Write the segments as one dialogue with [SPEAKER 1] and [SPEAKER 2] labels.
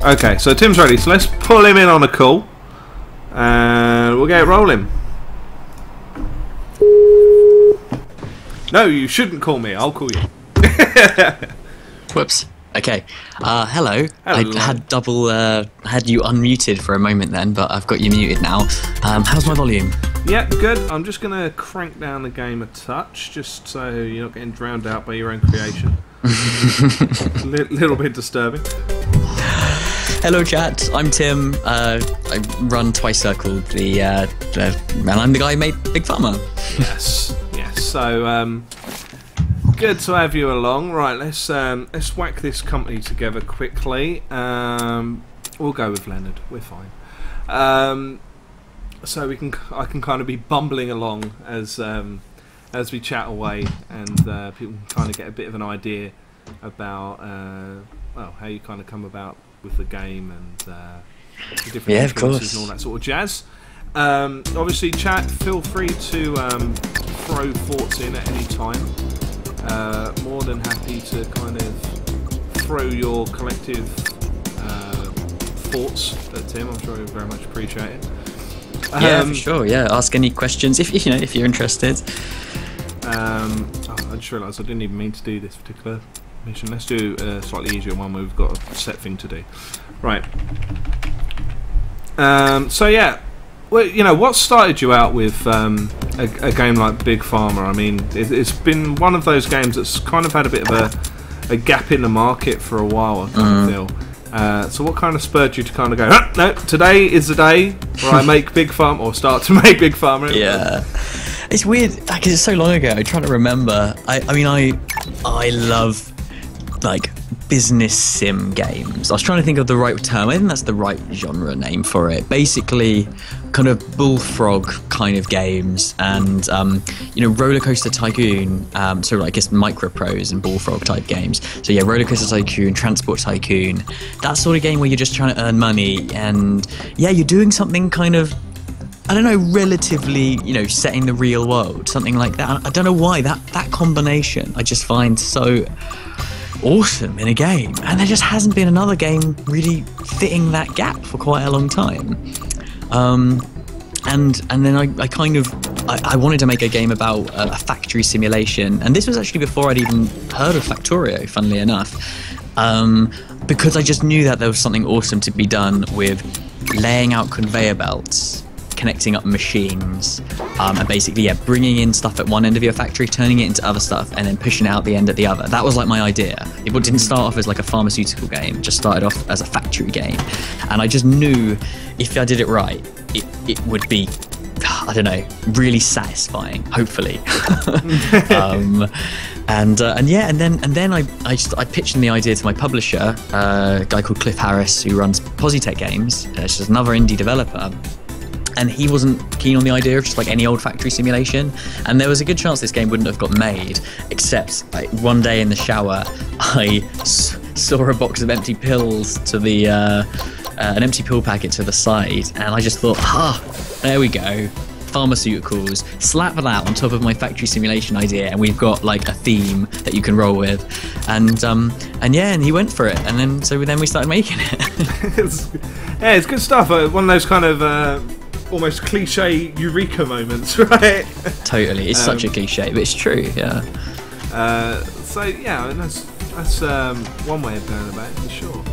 [SPEAKER 1] Okay, so Tim's ready. So let's pull him in on a call, and we'll get it rolling. No, you shouldn't call me. I'll call you.
[SPEAKER 2] Whoops. Okay. Hello.
[SPEAKER 1] Hello.
[SPEAKER 2] I had had you unmuted for a moment then, but I've got you muted now. How's my volume?
[SPEAKER 1] Yeah, good. I'm just going to crank down the game a touch, just so you're not getting drowned out by your own creation. Little bit disturbing.
[SPEAKER 2] Hello, chat. I'm Tim. I run TwiceCircled, and I'm the guy who made Big Pharma.
[SPEAKER 1] Yes. So, good to have you along. Right, let's whack this company together quickly. We'll go with Leonard. We're fine. So I can kind of be bumbling along as we chat away, and people can kind of get a bit of an idea about well, how you kind of come about with the game and the different influences and all that sort of jazz. Obviously, chat. Feel free to throw thoughts in at any time. More than happy to kind of throw your collective thoughts at Tim. I'm sure he'll very much appreciate it.
[SPEAKER 2] Yeah, for sure. Yeah, ask any questions if you're interested.
[SPEAKER 1] I just realised I didn't even mean to do this particular mission. Let's do a slightly easier one where we've got a set thing to do. Right. So yeah, well, what started you out with a game like Big Pharma? I mean, it's been one of those games that's kind of had a bit of a gap in the market for a while, I kind of feel. So what kind of spurred you to kind of go, no, today is the day where I make Big Pharma, or start to make Big Pharma?
[SPEAKER 2] Yeah. It's weird, because it's so long ago, I'm trying to remember. I mean, I love, like, business sim games. I was trying to think of the right term. I think that's the right genre name for it. Basically, kind of bullfrog kind of games, and Roller Coaster Tycoon. So I guess micro pros and bullfrog type games. So yeah, Roller Coaster Tycoon, Transport Tycoon, that sort of game where you're just trying to earn money, and yeah, you're doing something kind of, I don't know, relatively, set in the real world, something like that. I don't know why that combination I just find so awesome in a game, and there just hasn't been another game really fitting that gap for quite a long time. And then I wanted to make a game about a factory simulation, and this was actually before I'd even heard of Factorio, funnily enough, because I just knew that there was something awesome to be done with laying out conveyor belts, connecting up machines, and basically, bringing in stuff at one end of your factory, turning it into other stuff, and then pushing it out the end at the other. That was like my idea. It didn't start off as like a pharmaceutical game, it just started off as a factory game. And I just knew if I did it right, it would be, I don't know, really satisfying, hopefully. And then I pitched in the idea to my publisher, a guy called Cliff Harris, who runs Positech Games. It's just another indie developer. And he wasn't keen on the idea of just like any old factory simulation, and there was a good chance this game wouldn't have got made, except one day in the shower I saw a box of empty pills to the an empty pill packet to the side, and I just thought, there we go, pharmaceuticals, slap that on top of my factory simulation idea, and we've got like a theme that you can roll with. And he went for it, and then we started making it.
[SPEAKER 1] it's good stuff. One of those kind of almost cliche eureka moments, right?
[SPEAKER 2] Totally, it's such a cliche, but it's true. Yeah.
[SPEAKER 1] So yeah, I mean, that's one way of going about it for sure.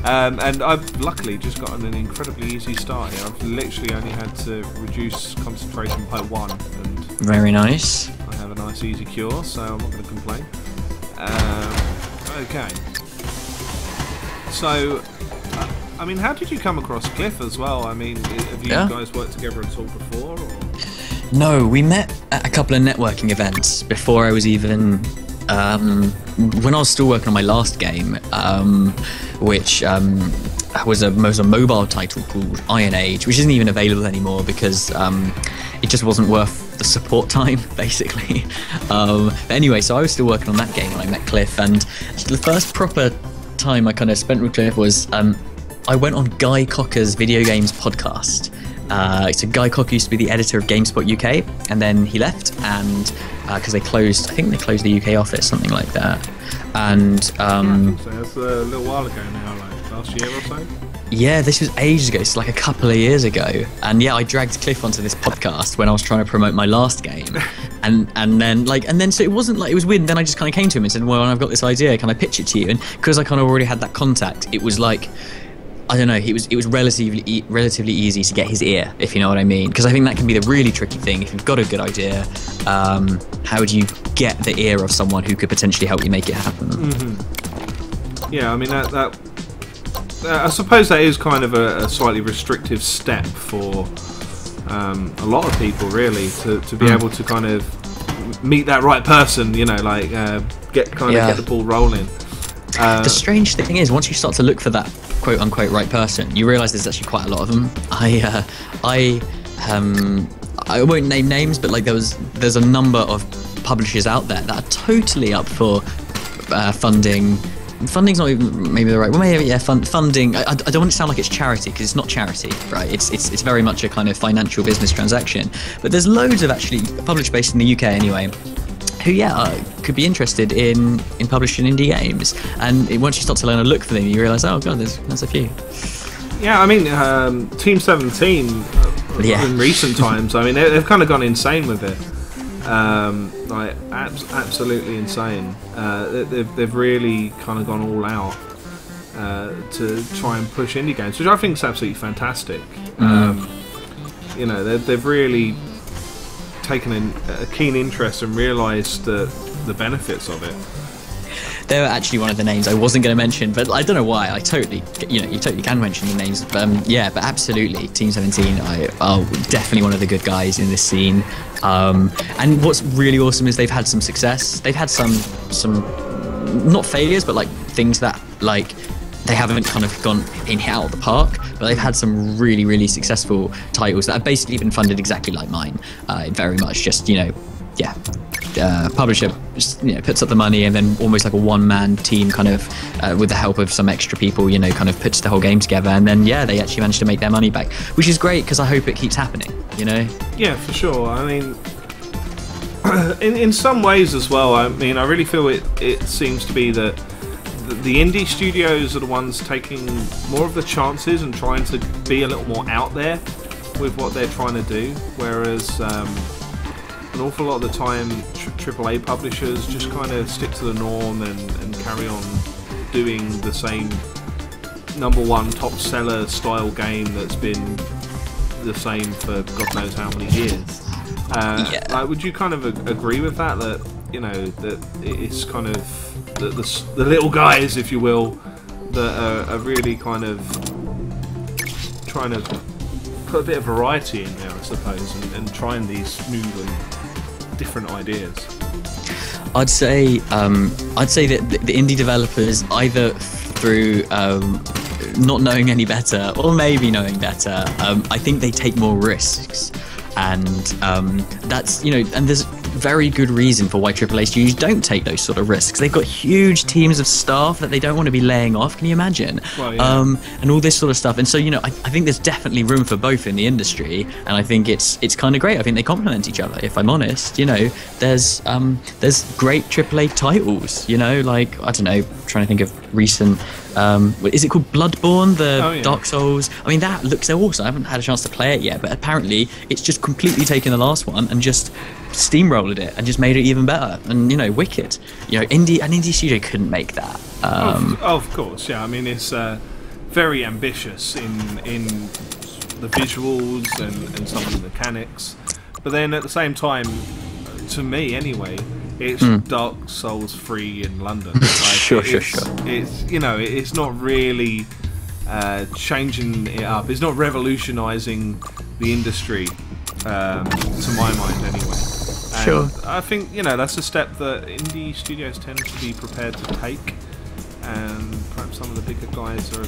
[SPEAKER 1] And I've luckily just gotten an incredibly easy start here. I've literally only had to reduce concentration by 1, and
[SPEAKER 2] very nice.
[SPEAKER 1] I have a nice easy cure, so I'm not going to complain. Okay. So, I mean, how did you come across Cliff as well? I mean, have you guys worked together at all before? Or?
[SPEAKER 2] No, we met at a couple of networking events before I was even, when I was still working on my last game, which was a mobile title called Iron Age, which isn't even available anymore because it just wasn't worth the support time, basically. But anyway, so I was still working on that game when I met Cliff, and the first proper time I kind of spent with Cliff was I went on Guy Cocker's video games podcast. So Guy Cocker used to be the editor of GameSpot UK, and then he left, and because I think they closed the UK office, something like that. And
[SPEAKER 1] I think so. That's a little while ago now, like last year or so.
[SPEAKER 2] yeah, this was ages ago. It's like a couple of years ago. And yeah, I dragged Cliff onto this podcast when I was trying to promote my last game. and then so it wasn't like, it was weird. And then I just kind of came to him and said, well, I've got this idea. Can I pitch it to you? And because I kind of already had that contact, it was like, I don't know, it was relatively easy to get his ear, if you know what I mean. Because I think that can be the really tricky thing. If you've got a good idea, how do you get the ear of someone who could potentially help you make it happen?
[SPEAKER 1] Mm-hmm. Yeah, I mean, that I suppose that is kind of a slightly restrictive step for a lot of people, really, to be able to kind of meet that right person, you know, like get the ball rolling.
[SPEAKER 2] The strange thing is, once you start to look for that quote-unquote right person, you realise there's actually quite a lot of them. I won't name names, but like there's a number of publishers out there that are totally up for funding. Funding's not even maybe the right. Well, maybe yeah, funding. I don't want it to sound like it's charity, because it's not charity, right? It's very much a kind of financial business transaction. But there's loads of actually publishers based in the UK anyway, who could be interested in publishing indie games. And once you start to learn a look for them, you realise, oh god, there's a few.
[SPEAKER 1] Yeah, I mean, Team 17 in recent times, I mean, they've kind of gone insane with it. Like absolutely insane. They've really kind of gone all out to try and push indie games, which I think is absolutely fantastic. You know, they've really taken a keen interest and realised the benefits of it.
[SPEAKER 2] They were actually one of the names I wasn't going to mention, but I don't know why. You totally can mention the names. But, but absolutely, Team 17 are definitely one of the good guys in this scene. And what's really awesome is they've had some success. They've had some not failures, but like things that like they haven't kind of gone in out of the park, but they've had some really, really successful titles that have basically been funded exactly like mine. Very much just, publisher just, puts up the money, and then almost like a one-man team kind of with the help of some extra people, kind of puts the whole game together, and then they actually manage to make their money back, which is great because I hope it keeps happening.
[SPEAKER 1] Yeah, for sure. I mean, in some ways as well, I mean, I really feel it seems to be that the indie studios are the ones taking more of the chances and trying to be a little more out there with what they're trying to do, whereas an awful lot of the time AAA publishers just kind of stick to the norm and carry on doing the same #1 top seller style game that's been the same for God knows how many years. Like, would you kind of agree with that that it's kind of the little guys, if you will, that are really kind of trying to put a bit of variety in there, I suppose, and trying these new and different ideas?
[SPEAKER 2] I'd say that the indie developers, either through not knowing any better or maybe knowing better, I think they take more risks, and that's and there's very good reason for why AAA studios don't take those sort of risks. They've got huge teams of staff that they don't want to be laying off. Can you imagine? Well, yeah. And all this sort of stuff. And so I think there's definitely room for both in the industry, and I think it's kind of great. I think they complement each other. If I'm honest, there's great AAA titles. Like, I don't know, trying to think of recent. Is it called Bloodborne? Dark Souls. I mean, that looks so awesome. I haven't had a chance to play it yet, but apparently it's just completely taken the last one and just steamrolled it and just made it even better. And wicked. An indie studio couldn't make that.
[SPEAKER 1] Of course, yeah. I mean, it's very ambitious in the visuals and some of the mechanics, but then at the same time, to me anyway, it's Dark Souls 3 in London. Like,
[SPEAKER 2] sure.
[SPEAKER 1] It's not really changing it up. It's not revolutionising the industry, to my mind anyway. And
[SPEAKER 2] sure.
[SPEAKER 1] I think that's a step that indie studios tend to be prepared to take, and perhaps some of the bigger guys are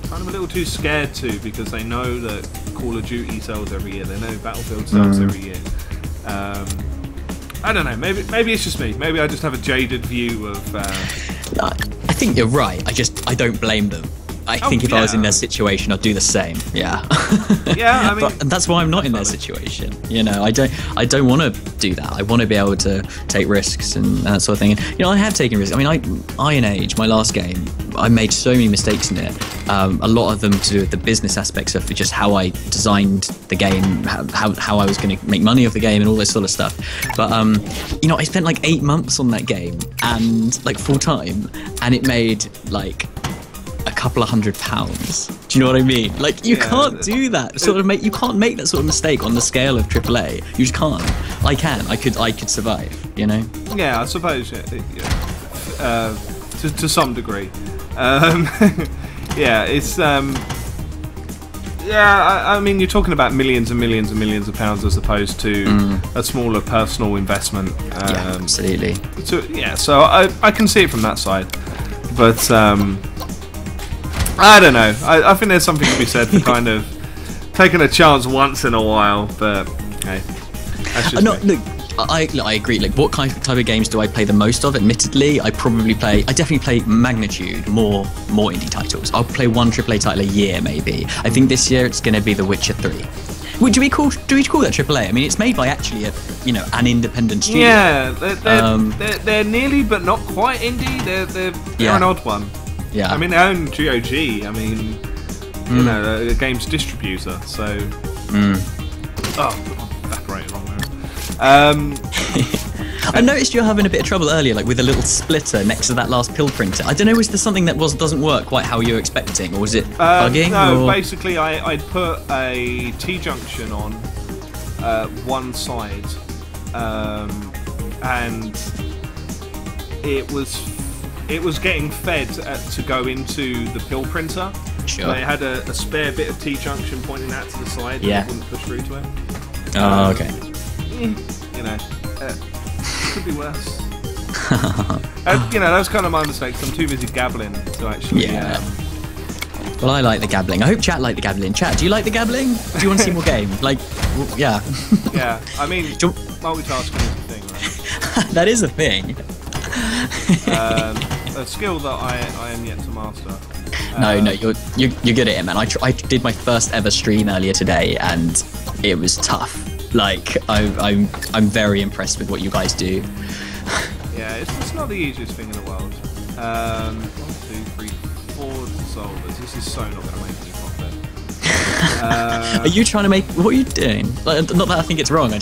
[SPEAKER 1] kind of a little too scared to, because they know that Call of Duty sells every year. They know Battlefield sells every year. I don't know. Maybe it's just me. Maybe I just have a jaded view of.
[SPEAKER 2] I think you're right. I don't blame them. I think if I was in their situation, I'd do the same. Yeah.
[SPEAKER 1] Yeah, I mean,
[SPEAKER 2] but that's why I'm not in their situation. You know, I don't want to do that. I want to be able to take risks and that sort of thing. And, you know, I have taken risks. I mean, Iron Age, my last game, I made so many mistakes in it. A lot of them to do with the business aspects of just how I designed the game, how I was going to make money off the game, and all this sort of stuff. But you know, I spent like 8 months on that game and like full time, and it made like a couple of £100. Do you know what I mean? Like, you can't do that you can't make that sort of mistake on the scale of AAA. You just can't. I can. I could survive. You know?
[SPEAKER 1] Yeah, I suppose. Yeah, to some degree. Yeah, it's. Yeah, I mean, you're talking about millions and millions and millions of pounds as opposed to a smaller personal investment.
[SPEAKER 2] Yeah, absolutely.
[SPEAKER 1] So I can see it from that side, but I don't know. I think there's something to be said for kind of taking a chance once in a while, but hey, that's just me.
[SPEAKER 2] Look, I agree. Like, what type of games do I play the most of? Admittedly, I definitely play magnitude more indie titles. I'll play one AAA title a year, maybe. I think this year it's going to be The Witcher 3. Do we call that AAA? I mean, it's made by actually an independent studio.
[SPEAKER 1] Yeah, they're nearly but not quite indie. They're an odd one.
[SPEAKER 2] Yeah.
[SPEAKER 1] I mean, they own GOG. I mean, you know, a games distributor. So, evaporated wrong there.
[SPEAKER 2] I noticed you're having a bit of trouble earlier, like with a little splitter next to that last pill printer. I don't know, was there something that doesn't work quite how you were expecting, or was it bugging?
[SPEAKER 1] No,
[SPEAKER 2] or?
[SPEAKER 1] Basically I'd put a T-junction on one side, and it was getting fed to go into the pill printer.
[SPEAKER 2] Sure.
[SPEAKER 1] But it had a spare bit of T-junction pointing out to the side.
[SPEAKER 2] Yeah.
[SPEAKER 1] And it wouldn't push through to it.
[SPEAKER 2] Oh, okay.
[SPEAKER 1] You know, could be worse. You know, those kind of my mistakes. I'm too busy gabbling to actually.
[SPEAKER 2] Yeah. Well, I like the gabbling. I hope chat like the gabbling. Chat, do you like the gabbling? Do you want to see more game? Like, yeah.
[SPEAKER 1] Yeah. I mean, multitasking is a thing, right?
[SPEAKER 2] That is a thing.
[SPEAKER 1] A skill that I am yet to master.
[SPEAKER 2] No, you're good at it, man. I did my first ever stream earlier today, and it was tough. Like, I'm very impressed with what you guys do.
[SPEAKER 1] Yeah, it's not the easiest thing in the world. 1, 2, 3, 4 solvers. This is so not going to make any profit.
[SPEAKER 2] Are you trying to make? What are you doing? Like, not that I think it's wrong. I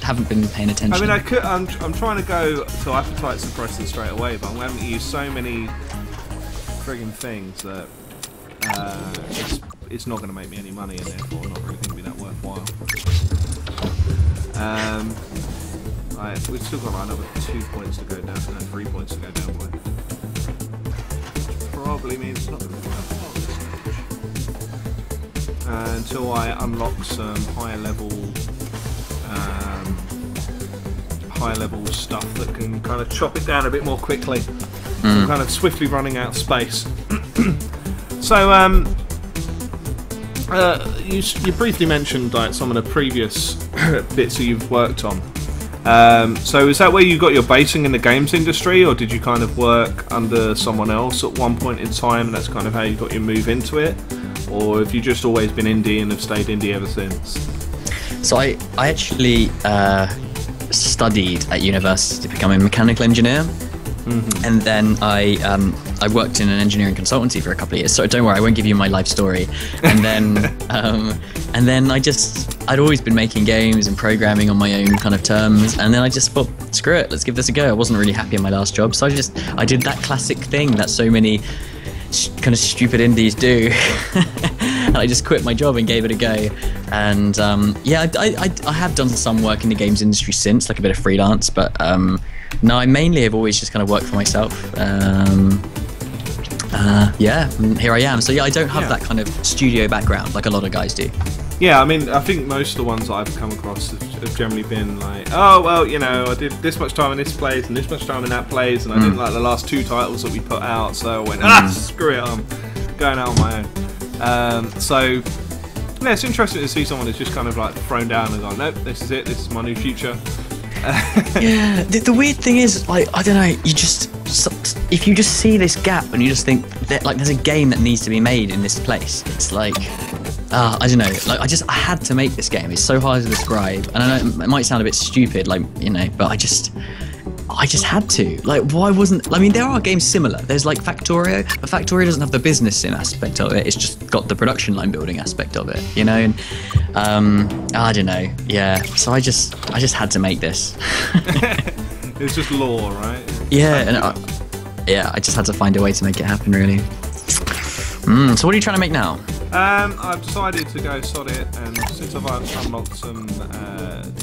[SPEAKER 2] haven't been paying attention.
[SPEAKER 1] I mean, I'm trying to go to appetite suppressant straight away, but I'm having to use so many frigging things that it's not going to make me any money, and therefore not really going to be that worthwhile. Right, we've still got like another 2 points to go down, no, 3 points to go down by. Probably means it's not going to be that much. Until I unlock some higher level stuff that can kind of chop it down a bit more quickly. I'm kind of swiftly running out of space. So, you briefly mentioned like some of the previous bits that you've worked on. So is that where you got your basing in the games industry, or did you kind of work under someone else at one point in time and that's kind of how you got your move into it? Or have you just always been indie and have stayed indie ever since?
[SPEAKER 2] So I actually studied at university to become a mechanical engineer. And then I worked in an engineering consultancy for a couple of years. So don't worry, I won't give you my life story. And then I'd always been making games and programming on my own kind of terms. And then I just thought, screw it, let's give this a go. I wasn't really happy in my last job, so I did that classic thing that so many kind of stupid indies do. And I just quit my job and gave it a go. And yeah, I have done some work in the games industry since, like a bit of freelance, but no, I mainly have always just kind of worked for myself. Yeah, and here I am. So yeah, I don't have that kind of studio background like a lot of guys do.
[SPEAKER 1] Yeah, I mean, I think most of the ones that I've come across have generally been like, oh, well, you know, I did this much time in this place and this much time in that place, and I didn't like the last 2 titles that we put out, so I went, screw it, I'm going out on my own. So, yeah, it's interesting to see someone who's just kind of like thrown down and gone, nope, this is it, this is my new future.
[SPEAKER 2] Yeah, the weird thing is, like, I don't know, if you just see this gap and you just think that, like, there's a game that needs to be made in this place, it's like, I don't know, like, I had to make this game. It's so hard to describe, and I know it might sound a bit stupid, like, you know, but I just had to. Like, why wasn't... I mean, there are games similar. There's, like, Factorio, but Factorio doesn't have the business sim aspect of it. It's just got the production line building aspect of it, you know? And, I don't know. Yeah. So I just had to make this.
[SPEAKER 1] It's just lore, right?
[SPEAKER 2] Yeah, and I just had to find a way to make it happen, really. So what are you trying to make now?
[SPEAKER 1] I've decided to go solid, and since I've unlocked some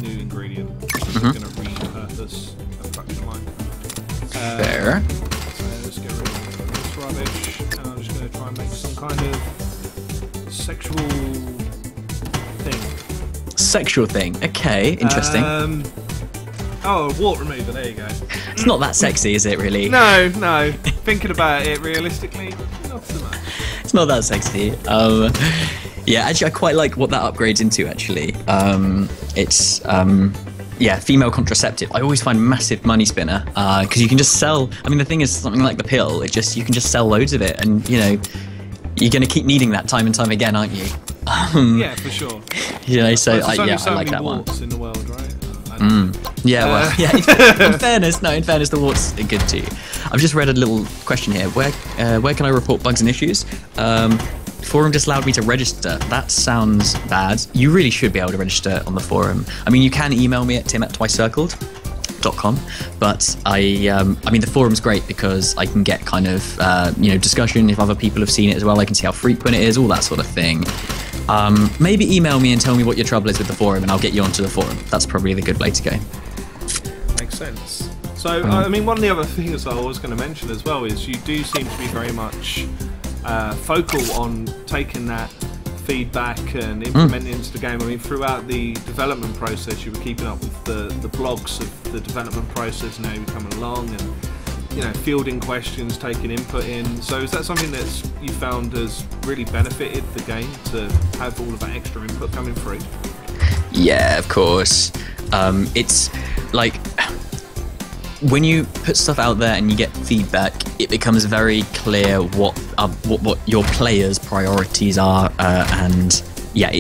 [SPEAKER 1] new ingredients, I'm going to repurpose a production line.
[SPEAKER 2] Fair.
[SPEAKER 1] So let's get rid of this rubbish, and I'm just going to try and make some kind of sexual thing.
[SPEAKER 2] Sexual thing. Okay, interesting.
[SPEAKER 1] Oh, a wart remover. There you go.
[SPEAKER 2] It's not that sexy, is it? Really?
[SPEAKER 1] No. Thinking about it realistically, not so much.
[SPEAKER 2] It's not that sexy. Yeah, actually, I quite like what that upgrades into. Actually, it's yeah, female contraceptive. I always find massive money spinner because you can just sell. I mean, the thing is, something like the pill. You can just sell loads of it, and you know, you're going to keep needing that time and time again, aren't you?
[SPEAKER 1] Yeah, for sure.
[SPEAKER 2] You know, so
[SPEAKER 1] I
[SPEAKER 2] like that one.
[SPEAKER 1] In the world, right?
[SPEAKER 2] Yeah, well, yeah. In fairness, the warts are good too. I've just read a little question here. Where can I report bugs and issues? Forum disallowed me to register. That sounds bad. You really should be able to register on the forum. I mean, you can email me at tim@TwiceCircled.com, but I mean, the forum's great because I can get kind of you know, discussion if other people have seen it as well. I can see how frequent it is, all that sort of thing. Maybe email me and tell me what your trouble is with the forum, and I'll get you onto the forum. That's probably the good way to go.
[SPEAKER 1] Makes sense. So, I mean, one of the other things I was going to mention as well is you do seem to be very much focal on taking that feedback and implementing it into the game. I mean, throughout the development process, you were keeping up with the blogs of the development process and how you're coming along, and you know, fielding questions, taking input in. So is that something that you found has really benefited the game to have all of that extra input coming through?
[SPEAKER 2] Yeah, of course. It's like when you put stuff out there and you get feedback, it becomes very clear what your players' priorities are, and yeah,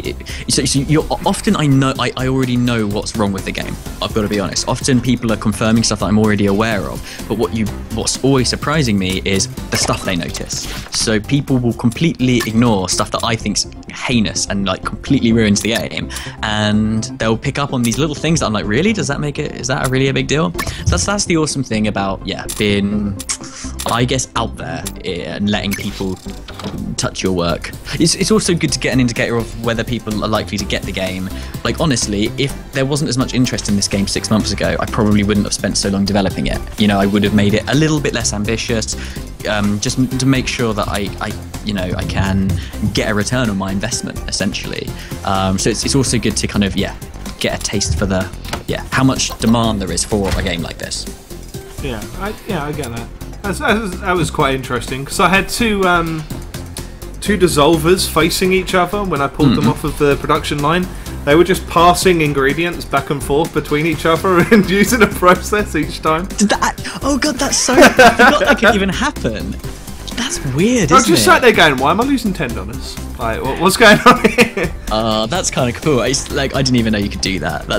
[SPEAKER 2] so you're often I already know what's wrong with the game. I've got to be honest. Often people are confirming stuff that I'm already aware of, but what's always surprising me is the stuff they notice. So people will completely ignore stuff that I think's heinous and like completely ruins the game, and they'll pick up on these little things that I'm like, really? Does that make it? Is that really a big deal? So that's the awesome thing about being, I guess, out there and letting people touch your work. It's also good to get an indicator of whether people are likely to get the game. Like, honestly, if there wasn't as much interest in this game 6 months ago, I probably wouldn't have spent so long developing it. You know, I would have made it a little bit less ambitious, just to make sure that I can get a return on my investment, essentially. So it's also good to kind of, get a taste for how much demand there is for a game like this.
[SPEAKER 1] Yeah, I get that. That was quite interesting, because I had two dissolvers facing each other when I pulled them off of the production line. They were just passing ingredients back and forth between each other and using a process each time.
[SPEAKER 2] Oh god, that's so... I forgot that could even happen. That's weird, isn't it?
[SPEAKER 1] I just sat there going, why am I losing $10? Like, what's going on here?
[SPEAKER 2] That's kind of cool. I didn't even know you could do that.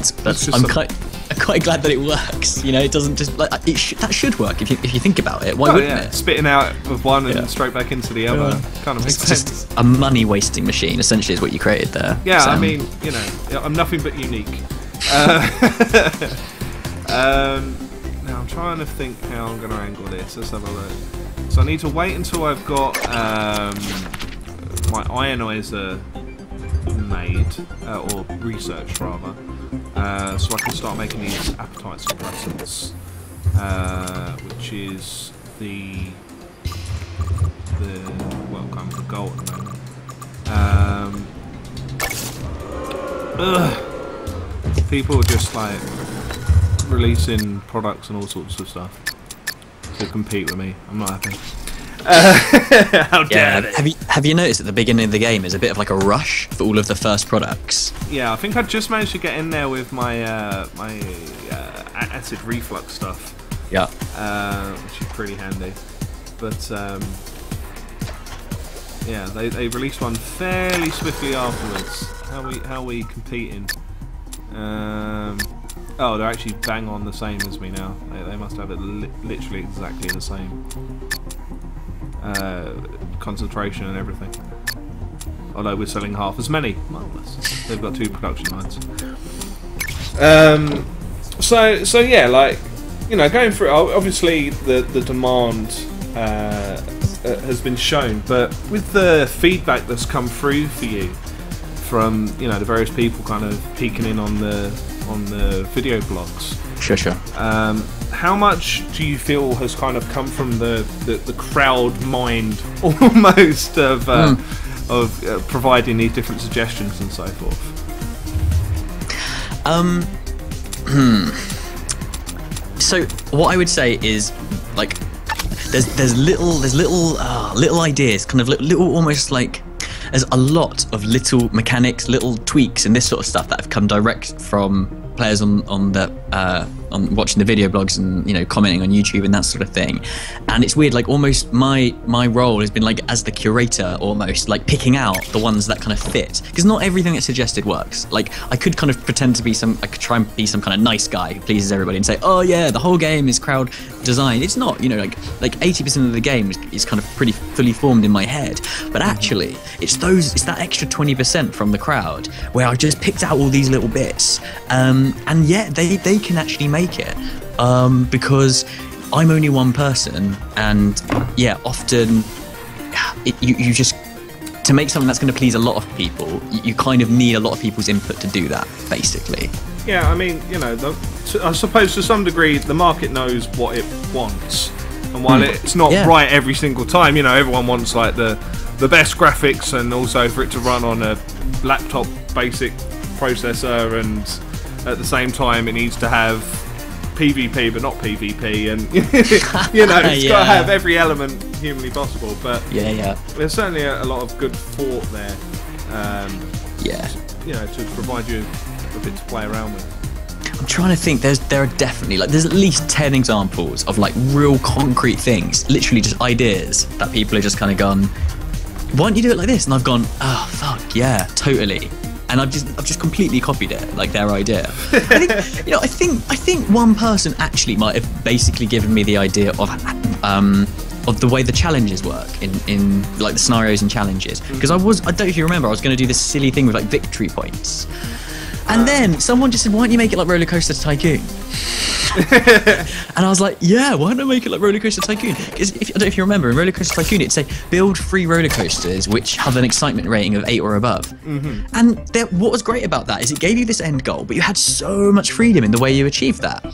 [SPEAKER 2] I'm quite glad that it works. You know, it doesn't just like that should work if you think about it. Why wouldn't it?
[SPEAKER 1] Spitting out of one and straight back into the other kind of makes sense.
[SPEAKER 2] Just a money wasting machine, essentially, is what you created there.
[SPEAKER 1] Yeah, so. I mean, you know, I'm nothing but unique. Now I'm trying to think how I'm going to angle this. Let's have a look. So I need to wait until I've got my ionizer made, or researched rather. So I can start making these appetite suppressants, which is the I'm for gold at the moment. People are just like releasing products and all sorts of stuff to compete with me. I'm not happy. How dare they?
[SPEAKER 2] Have you noticed at the beginning of the game there's a bit of like a rush for all of the first products?
[SPEAKER 1] Yeah, I think I just managed to get in there with my acid reflux stuff.
[SPEAKER 2] Yeah.
[SPEAKER 1] Which is pretty handy. But yeah, they released one fairly swiftly afterwards. How are we competing? Oh, they're actually bang on the same as me now. They must have it literally exactly the same concentration and everything. Although we're selling half as many. Marvellous. They've got 2 production lines. So yeah, like, you know, going through, obviously the demand has been shown, but with the feedback that's come through for you from, you know, the various people kind of peeking in on the video blogs.
[SPEAKER 2] Sure.
[SPEAKER 1] How much do you feel has kind of come from the crowd mind almost of providing these different suggestions and so forth?
[SPEAKER 2] So what I would say is, like, there's little ideas, kind of little almost like, there's a lot of little mechanics, little tweaks, and this sort of stuff that have come direct from players on watching the video blogs and, you know, commenting on YouTube and that sort of thing. And it's weird, like, almost my role has been like as the curator, almost like picking out the ones that kind of fit, because not everything that's suggested works. Like, I could kind of pretend to be I could try and be some kind of nice guy who pleases everybody and say, oh yeah, the whole game is crowd designed. It's not, you know, like 80% of the game is kind of pretty fully formed in my head, but actually it's that extra 20% from the crowd where I just picked out all these little bits, and yeah, they can actually make it, because I'm only one person, and yeah, often you just, to make something that's going to please a lot of people, you kind of need a lot of people's input to do that, basically.
[SPEAKER 1] Yeah, I mean, you know, I suppose to some degree the market knows what it wants, and while it's not right every single time, you know, everyone wants like the best graphics, and also for it to run on a laptop basic processor, and at the same time it needs to have PvP but not PvP, and you know, it's got to have every element humanly possible. But there's certainly a lot of good thought there. You know, to provide you a bit to play around with.
[SPEAKER 2] I'm trying to think. There are definitely, like, there's at least 10 examples of like real concrete things, literally just ideas that people are just kind of gone, why don't you do it like this? And I've gone, oh fuck yeah, totally. And I've just completely copied it, like their idea. I think one person actually might have basically given me the idea of the way the challenges work in like the scenarios and challenges. Because I don't know if you remember, I was going to do this silly thing with like victory points. And then someone just said, why don't you make it like Roller Coaster Tycoon? And I was like, yeah, why don't I make it like Roller Coaster Tycoon? Because I don't know if you remember, in Roller Coaster Tycoon, it'd say, build 3 roller coasters which have an excitement rating of 8 or above. And what was great about that is it gave you this end goal, but you had so much freedom in the way you achieved that.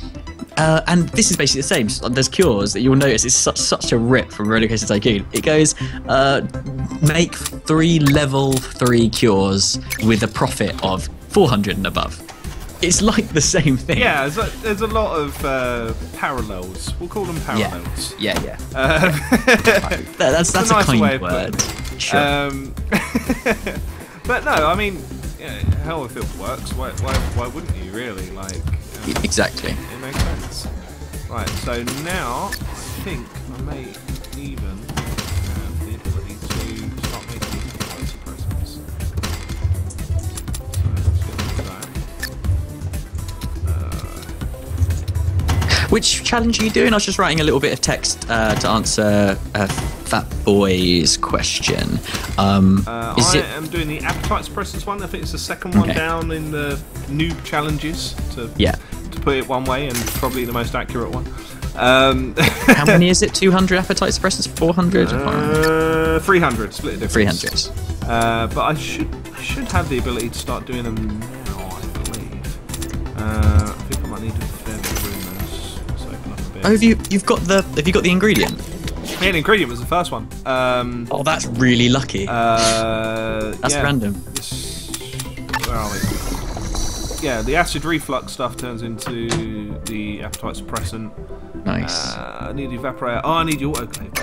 [SPEAKER 2] And this is basically the same. There's cures that you'll notice is such a rip from Roller Coaster Tycoon. It goes, make 3 level 3 cures with a profit of 400 and above. It's like the same thing. Yeah,
[SPEAKER 1] there's a lot of parallels. We'll call them parallels.
[SPEAKER 2] Yeah. That's a nice kind word. Sure.
[SPEAKER 1] But no, I mean, hell, if it works, why wouldn't you really? Like,
[SPEAKER 2] exactly.
[SPEAKER 1] It makes sense. Right, so now I think I may even have the ability to start making these suppressors.
[SPEAKER 2] Which challenge are you doing? I was just writing a little bit of text to answer Fat Boy's question.
[SPEAKER 1] I am doing the appetite suppressors one. I think it's the second one down in the new challenges, to put it one way, and probably the most accurate one.
[SPEAKER 2] How many is it? 200 appetite suppressors? 400?
[SPEAKER 1] 300, split it difference.
[SPEAKER 2] 300.
[SPEAKER 1] But I should have the ability to start doing them now, I believe. I think I might need to fair bit of room there. Let's open up a bit.
[SPEAKER 2] Oh, have you got the ingredient?
[SPEAKER 1] Yeah, the ingredient was the first one.
[SPEAKER 2] Oh, that's really lucky. That's random.
[SPEAKER 1] Where are we? Yeah, the acid reflux stuff turns into the appetite suppressant.
[SPEAKER 2] Nice.
[SPEAKER 1] I need the evaporator. Oh, I need the autoclave.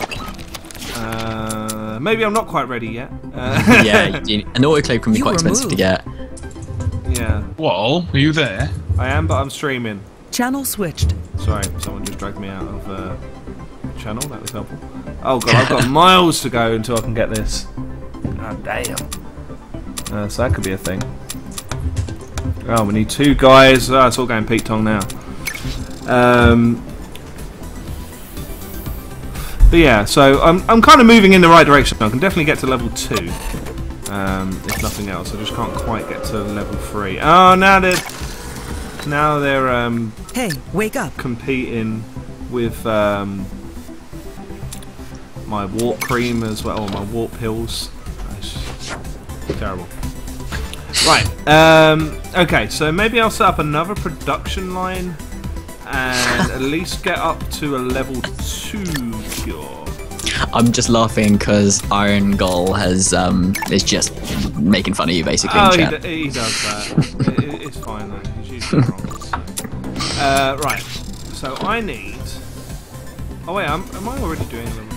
[SPEAKER 1] Maybe I'm not quite ready yet.
[SPEAKER 2] Yeah, an autoclave can be quite expensive to get.
[SPEAKER 1] Yeah.
[SPEAKER 3] Wall, are you there?
[SPEAKER 1] I am, but I'm streaming.
[SPEAKER 4] Channel switched.
[SPEAKER 1] Sorry, someone just dragged me out of channel. That was helpful. Oh god, I've got miles to go until I can get this. God damn. So that could be a thing. Oh, we need 2 guys. Oh, it's all going Pete Tong now. But yeah, so I'm kind of moving in the right direction. I can definitely get to level 2. If nothing else, I just can't quite get to level 3. Oh, now they're
[SPEAKER 4] Hey, wake up!
[SPEAKER 1] competing with my warp cream as well, or my warp pills. That's terrible. Right. Okay, so maybe I'll set up another production line and at least get up to a level 2 cure.
[SPEAKER 2] I'm just laughing because Iron Gull is just making fun of you basically.
[SPEAKER 1] Oh,
[SPEAKER 2] in chat.
[SPEAKER 1] he does that. It's fine though. He's usually wrong. So. Right. So I need. Oh wait, am I already doing level 2?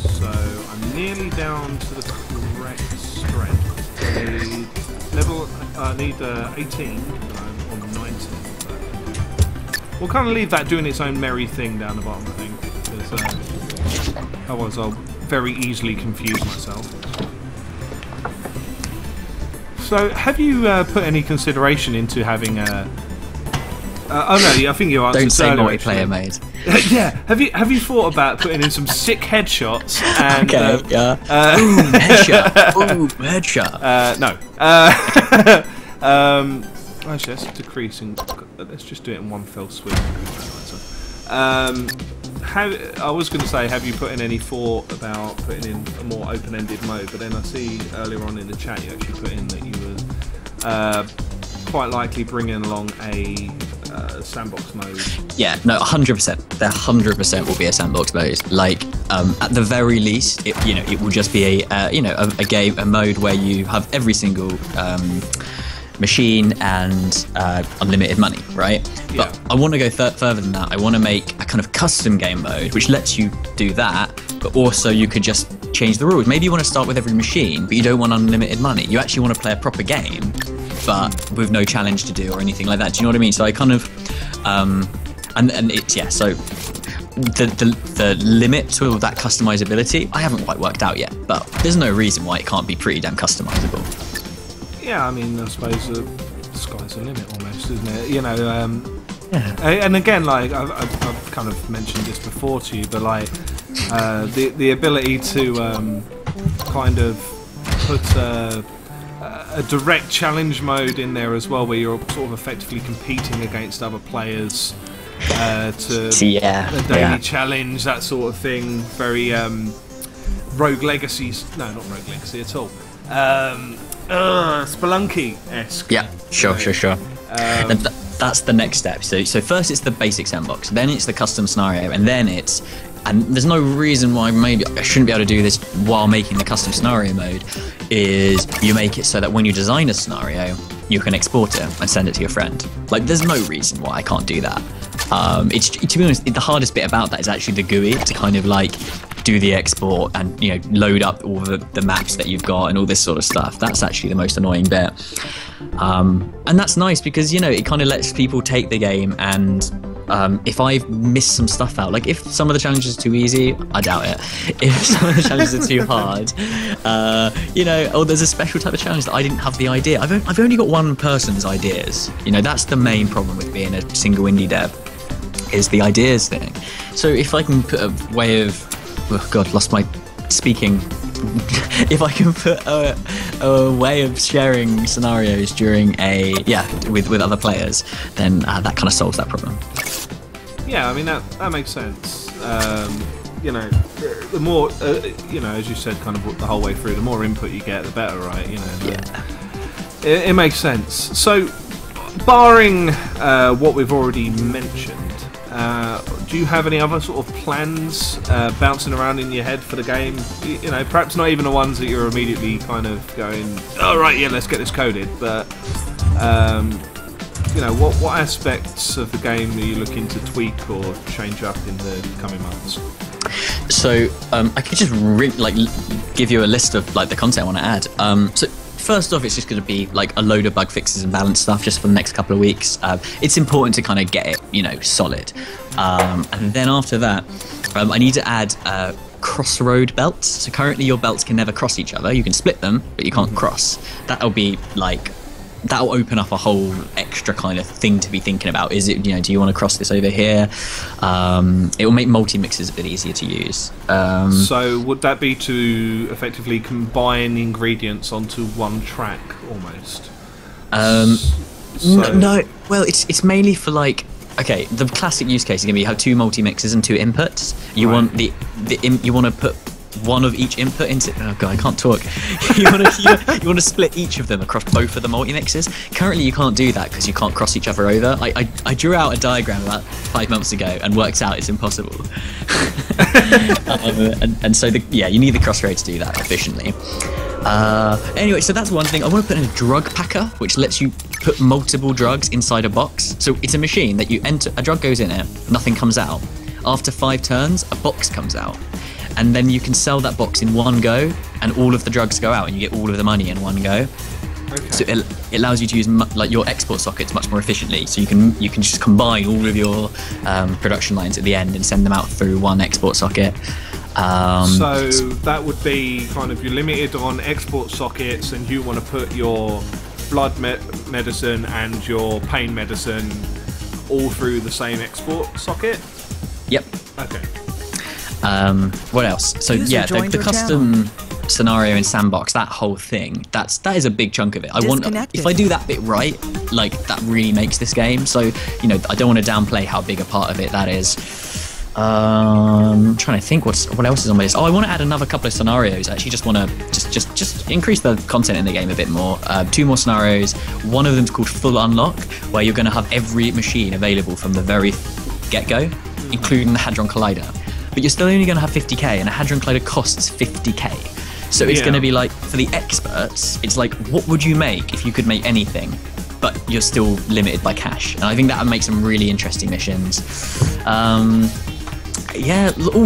[SPEAKER 1] So I'm nearly down to the correct strength. I need 18. On 19. We'll kind of leave that doing its own merry thing down the bottom, I think, because otherwise I'll very easily confuse myself. So, have you put any consideration into having a? Oh no, I think you answered.
[SPEAKER 2] Don't say
[SPEAKER 1] earlier,
[SPEAKER 2] multiplayer mode.
[SPEAKER 1] Yeah, have you thought about putting in some sick headshots? And,
[SPEAKER 2] Okay, yeah. Boom, headshot. Boom, headshot.
[SPEAKER 1] No. Actually, that's decreasing. Let's just do it in one fell swoop. I was going to say, have you put in any thought about putting in a more open-ended mode? But then I see earlier on in the chat you actually put in that you were quite likely bringing along a sandbox mode.
[SPEAKER 2] Yeah, no, 100%. There 100% will be a sandbox mode. Like, at the very least, it will just be a mode where you have every single machine and unlimited money, right?
[SPEAKER 1] Yeah.
[SPEAKER 2] But I want to go further than that. I want to make a kind of custom game mode which lets you do that, but also you could just change the rules. Maybe you want to start with every machine, but you don't want unlimited money. You actually want to play a proper game, but with no challenge to do or anything like that. Do you know what I mean? So I kind of, and it's, yeah, so the limit to that customizability, I haven't quite worked out yet, but there's no reason why it can't be pretty damn customizable.
[SPEAKER 1] Yeah, I mean, I suppose the sky's the limit almost, isn't it? You know,
[SPEAKER 2] Yeah.
[SPEAKER 1] and again, like I've kind of mentioned this before to you, but like the ability to kind of put a direct challenge mode in there as well, where you're sort of effectively competing against other players to a daily challenge, that sort of thing. Very Rogue Legacy. No, not Rogue Legacy at all. Spelunky-esque.
[SPEAKER 2] Yeah, sure. And that's the next step. So first it's the basic sandbox, then it's the custom scenario, and then and there's no reason why maybe I shouldn't be able to do this while making the custom scenario mode, is you make it so that when you design a scenario, you can export it and send it to your friend. Like, there's no reason why I can't do that. It's, to be honest, the hardest bit about that is actually the GUI, to kind of like do the export and, you know, load up all the maps that you've got and all this sort of stuff. That's actually the most annoying bit. And that's nice because, you know, it kind of lets people take the game, and if I've missed some stuff out, like if some of the challenges are too easy, I doubt it. If some of the challenges are too hard, you know, oh, there's a special type of challenge that I didn't have the idea. I've only got one person's ideas. You know, that's the main problem with being a single indie dev, is the ideas thing. So if I can put a way of, oh God, lost my speaking. If I can put a way of sharing scenarios during with other players, then that kind of solves that problem.
[SPEAKER 1] Yeah, I mean that makes sense. You know, the more you know, as you said, kind of the whole way through, the more input you get, the better, right? You know, it makes sense. So, barring what we've already mentioned, do you have any other sort of plans bouncing around in your head for the game? You know, perhaps not even the ones that you're immediately kind of going, oh right, yeah, let's get this coded, but what aspects of the game are you looking to tweak or change up in the coming months?
[SPEAKER 2] So I could just give you a list of like the content I want to add. So first off, it's just going to be like a load of bug fixes and balance stuff just for the next couple of weeks. It's important to kind of get it, solid. And then after that, I need to add crossroad belts. So currently your belts can never cross each other. You can split them, but you can't cross. That'll open up a whole extra kind of thing to be thinking about. Is it, do you want to cross this over here? It will make multi-mixes a bit easier to use.
[SPEAKER 1] So would that be to effectively combine ingredients onto one track almost?
[SPEAKER 2] No, well, it's mainly for like, okay, the classic use case is going to be you have 2 multi-mixes and 2 inputs. You want you want to put one of each input into. Oh god, I can't talk. you want to split each of them across both of the multi-mixes. Currently, you can't do that because you can't cross each other over. I drew out a diagram about 5 months ago and worked out it's impossible. And so you need the crossroad to do that efficiently. Anyway, so that's one thing. I want to put in a drug packer, which lets you put multiple drugs inside a box. So it's a machine that you enter. A drug goes in it, nothing comes out. After 5 turns, a box comes out. And then you can sell that box in one go, and all of the drugs go out, and you get all of the money in one go. Okay. So it allows you to use your export sockets much more efficiently. So you can just combine all of your production lines at the end and send them out through one export socket.
[SPEAKER 1] So that would be kind of, you're limited on export sockets, and you want to put your blood medicine and your pain medicine all through the same export socket?
[SPEAKER 2] Yep.
[SPEAKER 1] Okay.
[SPEAKER 2] What else? So the custom scenario in Sandbox, that whole thing, that is a big chunk of it. If I do that bit right, like that really makes this game. So I don't want to downplay how big a part of it that is. I'm trying to think what else is on my list. I want to add another couple of scenarios. I actually just want to just increase the content in the game a bit more. 2 more scenarios. One of them is called Full Unlock, where you're going to have every machine available from the very get-go, including the Hadron Collider. But you're still only going to have 50k, and a Hadron Collider costs 50k. So it's going to be like, for the experts, it's like, what would you make if you could make anything, but you're still limited by cash? And I think that would make some really interesting missions. All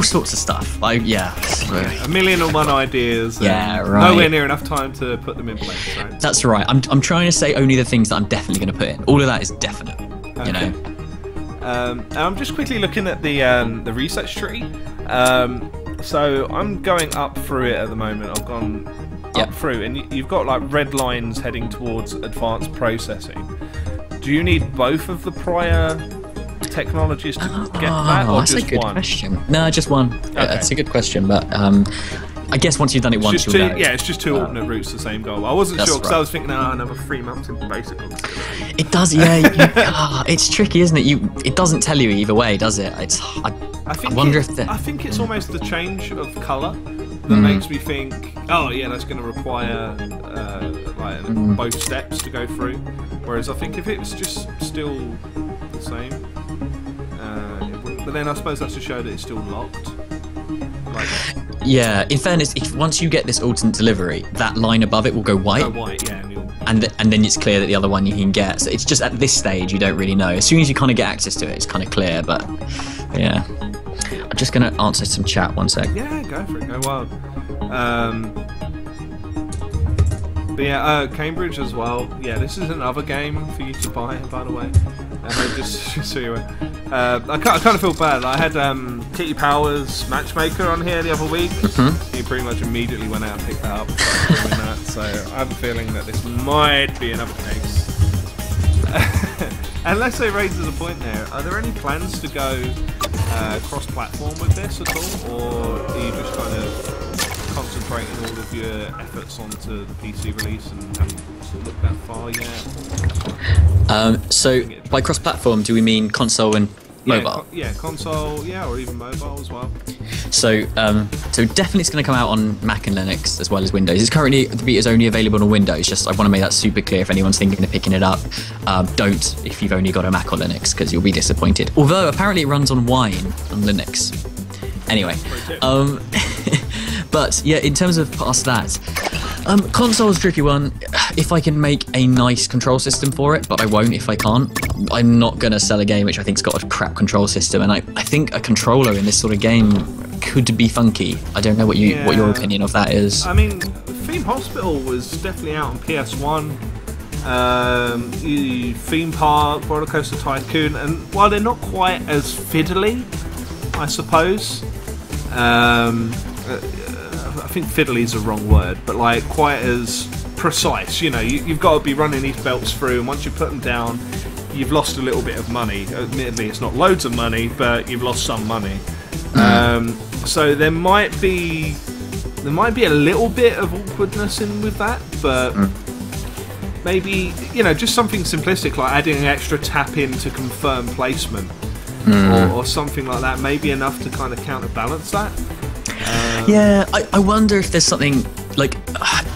[SPEAKER 2] sorts of stuff.
[SPEAKER 1] A 1,000,001 ideas. Nowhere near enough time to put them in place. Right?
[SPEAKER 2] That's right. I'm trying to say only the things that I'm definitely going to put in. All of that is definite.
[SPEAKER 1] Okay. I'm just quickly looking at the research tree. So I'm going up through it at the moment. I've gone up through, and you've got like red lines heading towards advanced processing. Do you need both of the prior technologies to get that, or
[SPEAKER 2] that's
[SPEAKER 1] just
[SPEAKER 2] a good
[SPEAKER 1] one?
[SPEAKER 2] Question. No, just one. Okay. That's a good question, but I guess once you've done it once, you'll know.
[SPEAKER 1] Yeah, it's just 2 alternate routes to the same goal. I wasn't sure because I was thinking, another 3 months in basic.
[SPEAKER 2] It does, it's tricky, isn't it? It doesn't tell you either way, does it? I
[SPEAKER 1] think it's almost the change of colour that makes me think, that's going to require both steps to go through. Whereas I think if it was just still the same, it wouldn't. But then I suppose that's to show that it's still locked.
[SPEAKER 2] Yeah, in fairness, once you get this alternate delivery, that line above it will go white. And then it's clear that the other one you can get. So it's just at this stage you don't really know. As soon as you kind of get access to it, it's kind of clear. But yeah, I'm just gonna answer some chat 1 sec.
[SPEAKER 1] Yeah, go for it. Go wild. But Cambridge as well. Yeah, this is another game for you to buy, by the way. Just so you aware. I kind of feel bad. I had Kitty Powers Matchmaker on here the other week. He pretty much immediately went out and picked that up. So I have a feeling that this might be another case. Unless they raises a point there, are there any plans to go cross-platform with this at all, or are you just kind of concentrating all of your efforts onto the PC release and haven't sort of looked that far yet?
[SPEAKER 2] So by cross-platform, do we mean console and mobile?
[SPEAKER 1] Console, or even mobile as well.
[SPEAKER 2] So definitely it's going to come out on Mac and Linux as well as Windows. It's currently, the beta is only available on Windows. Just I want to make that super clear if anyone's thinking of picking it up. Don't if you've only got a Mac or Linux, because you'll be disappointed. Although apparently it runs on Wine on Linux. Anyway, but yeah, in terms of past that, Console's a tricky one. If I can make a nice control system for it, but I won't if I can't. I'm not going to sell a game which I think's got a crap control system, and I think a controller in this sort of game could be funky. I don't know what your opinion of that is.
[SPEAKER 1] I mean, Theme Hospital was definitely out on PS1. Theme Park, Roller Coaster Tycoon, and while they're not quite as fiddly, I suppose, I think fiddly is the wrong word, but like quite as precise. You know, you've got to be running these belts through, and once you put them down, you've lost a little bit of money. Admittedly, it's not loads of money, but you've lost some money. So there might be a little bit of awkwardness in with that, but maybe, you know, just something simplistic like adding an extra tap in to confirm placement, or something like that, maybe enough to kind of counterbalance that.
[SPEAKER 2] Yeah, I wonder if there's something like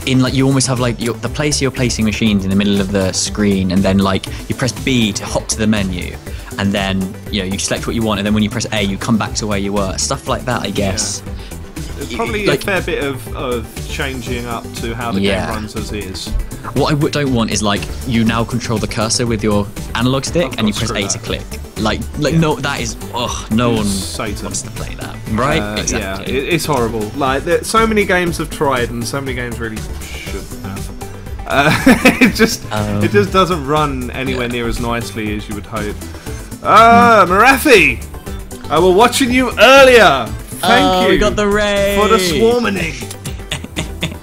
[SPEAKER 2] in like you almost have like the place you're placing machines in the middle of the screen, and then like you press B to hop to the menu, and then you select what you want, and then when you press A you come back to where you were. Stuff like that, I guess.
[SPEAKER 1] Yeah. There's probably a fair bit of changing up to how the game runs as is.
[SPEAKER 2] What I don't want is like you now control the cursor with your analog stick and you press A to click. No, that is no one wants to play that, right? Exactly.
[SPEAKER 1] Yeah, it's horrible. Like so many games have tried, and so many games really shouldn't have. It just doesn't run anywhere near as nicely as you would hope. Marathi, I was watching you earlier. Thank you.
[SPEAKER 2] We got the raid
[SPEAKER 1] for the swarming.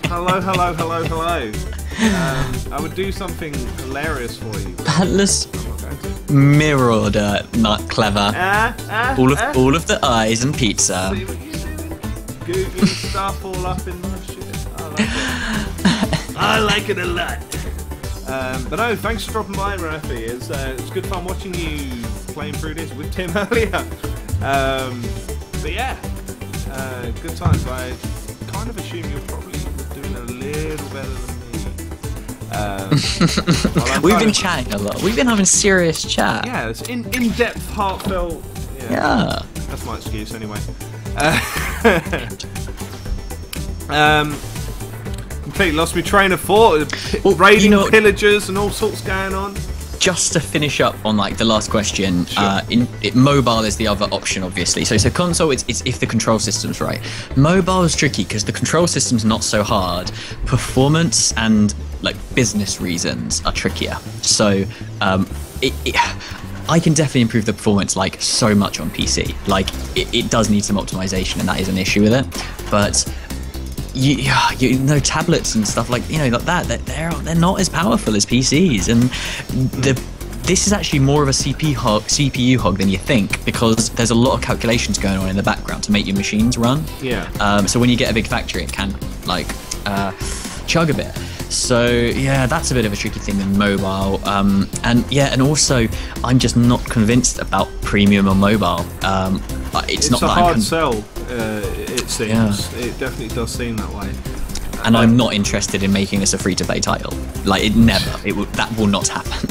[SPEAKER 1] Hello. I would do something hilarious for you.
[SPEAKER 2] Pantless mirror order, not clever. All of the eyes and pizza.
[SPEAKER 1] See what you did? Googly stuff all up in my shit. I like it a lot. But no, thanks for dropping by, Marathi. It's good fun watching you playing through this with Tim earlier. But yeah, good times. I kind of assume you're probably doing a little better than me.
[SPEAKER 2] We've been chatting a lot. We've been having serious chat.
[SPEAKER 1] Yeah, it's in-depth, heartfelt.
[SPEAKER 2] Yeah.
[SPEAKER 1] That's my excuse anyway. Completely lost my train of thought. Raiding pillagers and all sorts going on.
[SPEAKER 2] Just to finish up on like the last question,
[SPEAKER 1] sure.
[SPEAKER 2] Mobile is the other option, obviously. So console, it's if the control system's right. Mobile is tricky because the control system's not so hard. Performance and like business reasons are trickier. So I can definitely improve the performance like so much on PC. Like it does need some optimization, and that is an issue with it. But you know, tablets and stuff like that they're not as powerful as PCs, and this is actually more of a CPU hog than you think, because there's a lot of calculations going on in the background to make your machines run.
[SPEAKER 1] Yeah.
[SPEAKER 2] So when you get a big factory, it can like chug a bit. So yeah, that's a bit of a tricky thing in mobile. And also I'm just not convinced about premium on mobile. It's not
[SPEAKER 1] a
[SPEAKER 2] that
[SPEAKER 1] hard sell. It seems.
[SPEAKER 2] Yeah.
[SPEAKER 1] It definitely does seem that way.
[SPEAKER 2] And I'm not interested in making this a free-to-play title. Like that will not happen.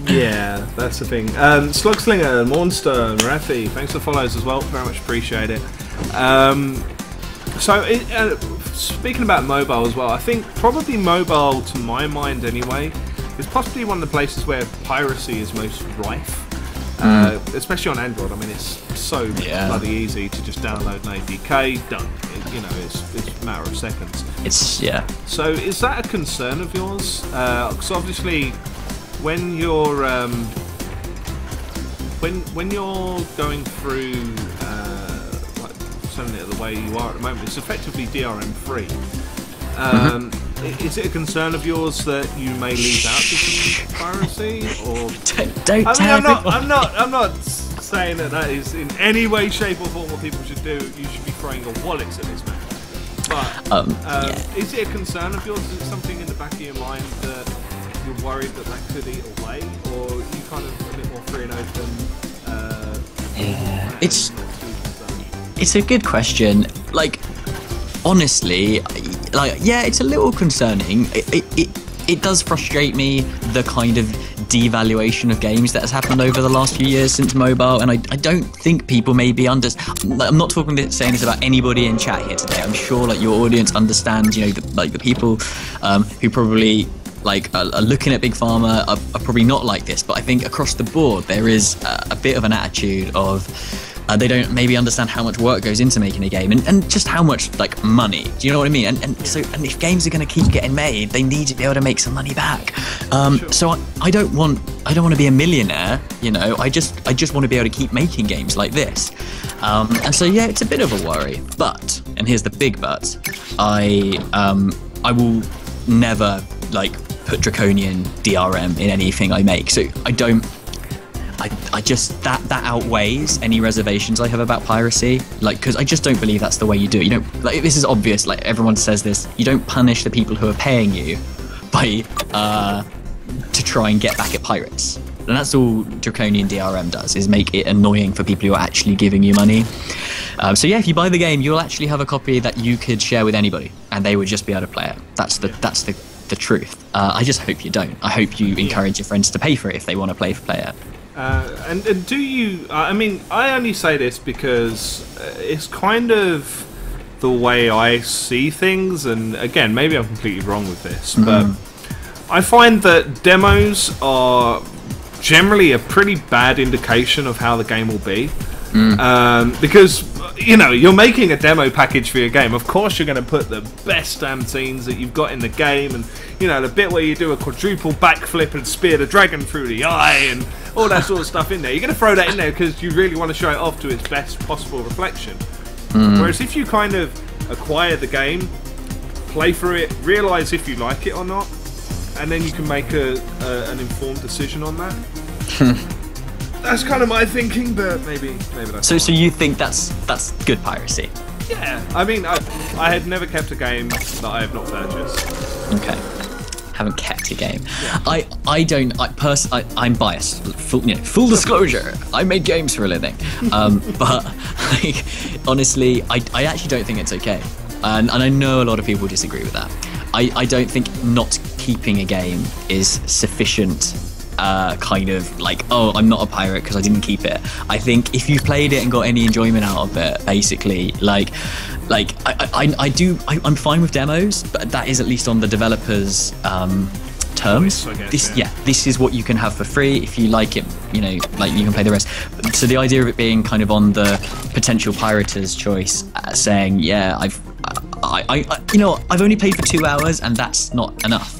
[SPEAKER 1] Yeah, that's the thing. Slugslinger, Monster, Marathi, thanks for the follows as well. Very much appreciate it. Speaking about mobile as well, I think probably mobile, to my mind anyway, is possibly one of the places where piracy is most rife. Especially on Android. I mean, it's so bloody easy to just download an APK, done. It's a matter of seconds. So is that a concern of yours? Because obviously, when you're going through like selling it the way you are at the moment, it's effectively DRM free. Is it a concern of yours that you may lose out to some piracy, or I'm not saying that is in any way, shape, or form what people should do. You should be throwing your wallets at this matter. But is it a concern of yours? Is it something in the back of your mind that you're worried that could eat away, or are you kind of a bit more free and open?
[SPEAKER 2] It's a good question. Like, honestly, it's a little concerning. It does frustrate me, the kind of devaluation of games that has happened over the last few years since mobile, and I don't think people maybe I'm not saying this about anybody in chat here today. I'm sure like your audience understands, you know, the people who probably like are looking at Big Pharma are probably not like this, but I think across the board there is a bit of an attitude of they don't maybe understand how much work goes into making a game and just how much like money. Do you know what I mean? And if games are going to keep getting made, they need to be able to make some money back. So I don't want to be a millionaire. You know, I just want to be able to keep making games like this. And so yeah, it's a bit of a worry. But, and here's the big but, I will never like put draconian DRM in anything I make. So I just that outweighs any reservations I have about piracy, like, because I just don't believe that's the way you do it. You don't, like, this is obvious, like everyone says this, you don't punish the people who are paying you by to try and get back at pirates, and that's all draconian DRM does, is make it annoying for people who are actually giving you money. So yeah, if you buy the game, you'll actually have a copy that you could share with anybody and they would just be able to play it. That's the truth. I just hope you don't. I hope you encourage your friends to pay for it if they want to play it.
[SPEAKER 1] And do you, I mean, I only say this because it's kind of the way I see things, and again, maybe I'm completely wrong with this, but I find that demos are generally a pretty bad indication of how the game will be. Because, you know, you're making a demo package for your game. Of course you're going to put the best damn scenes that you've got in the game, and, you know, the bit where you do a quadruple backflip and spear the dragon through the eye and all that sort of stuff in there. You're going to throw that in there because you really want to show it off to its best possible reflection. Whereas if you kind of acquire the game, play through it, realise if you like it or not, and then you can make an informed decision on that. That's kind of my thinking, but maybe that's
[SPEAKER 2] so you think that's good piracy?
[SPEAKER 1] Yeah, I mean, I had never kept a game that I have not purchased.
[SPEAKER 2] Okay, haven't kept a game.
[SPEAKER 1] Yeah.
[SPEAKER 2] I'm biased. Full disclosure. I make games for a living, but like, honestly, I actually don't think it's okay, and I know a lot of people disagree with that. I don't think not keeping a game is sufficient. Kind of like, oh, I'm not a pirate because I didn't keep it. I think if you played it and got any enjoyment out of it, basically, I'm fine with demos, but that is at least on the developers' terms.
[SPEAKER 1] I guess,
[SPEAKER 2] This is what you can have for free. If you like it, you know, like, you can play the rest. So the idea of it being kind of on the potential pirater's choice, saying, yeah, I've only paid for 2 hours and that's not enough.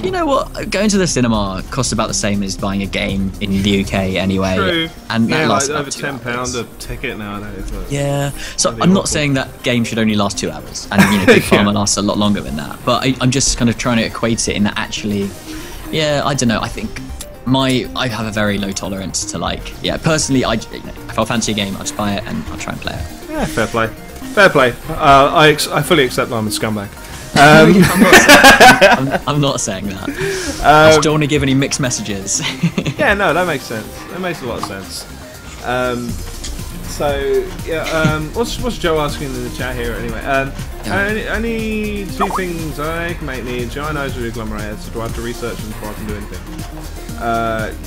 [SPEAKER 2] You know what? Going to the cinema costs about the same as buying a game in the UK anyway.
[SPEAKER 1] True.
[SPEAKER 2] And that lasts
[SPEAKER 1] like
[SPEAKER 2] over
[SPEAKER 1] £10 a ticket nowadays.
[SPEAKER 2] Yeah. So I'm not saying that game should only last 2 hours, and, you know, Big Pharma lasts a lot longer than that. But I'm just kind of trying to equate it in that actually, yeah, I don't know. I think I have a very low tolerance to, like, yeah, personally, if I fancy a game, I'll just buy it and I'll try and play it.
[SPEAKER 1] Yeah, fair play. Fair play. I fully accept that I'm a scumbag.
[SPEAKER 2] I'm not saying that. I just don't want to give any mixed messages.
[SPEAKER 1] Yeah, no, that makes sense. That makes a lot of sense. What's Joe asking in the chat here anyway? Only two things I can make needs. Joe knows with agglomerates, so do I have to research them before I can do anything?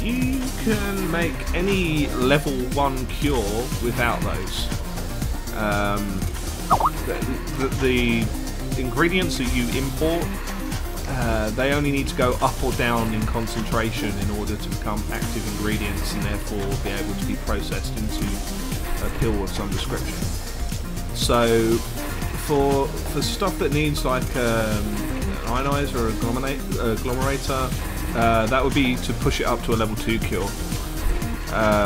[SPEAKER 1] You can make any level 1 cure without those. The ingredients that you import, they only need to go up or down in concentration in order to become active ingredients and therefore be able to be processed into a pill of some description. So for stuff that needs like an ionizer or agglomerator, that would be to push it up to a level 2 cure.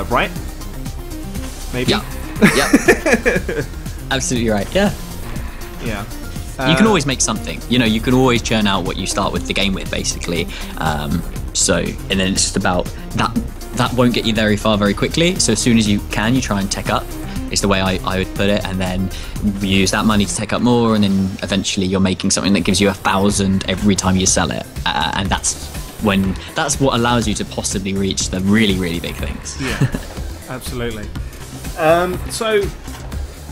[SPEAKER 1] Right? Maybe?
[SPEAKER 2] Yeah. Absolutely right. Yeah.
[SPEAKER 1] Yeah.
[SPEAKER 2] You can always make something. You know, you can always churn out what you start with the game with, basically. And then it's just about that. That won't get you very far very quickly. So as soon as you can, you try and tech up. Is the way I would put it, and then use that money to tech up more, and then eventually you're making something that gives you 1,000 every time you sell it, and that's what allows you to possibly reach the really, really big things.
[SPEAKER 1] Yeah, absolutely. So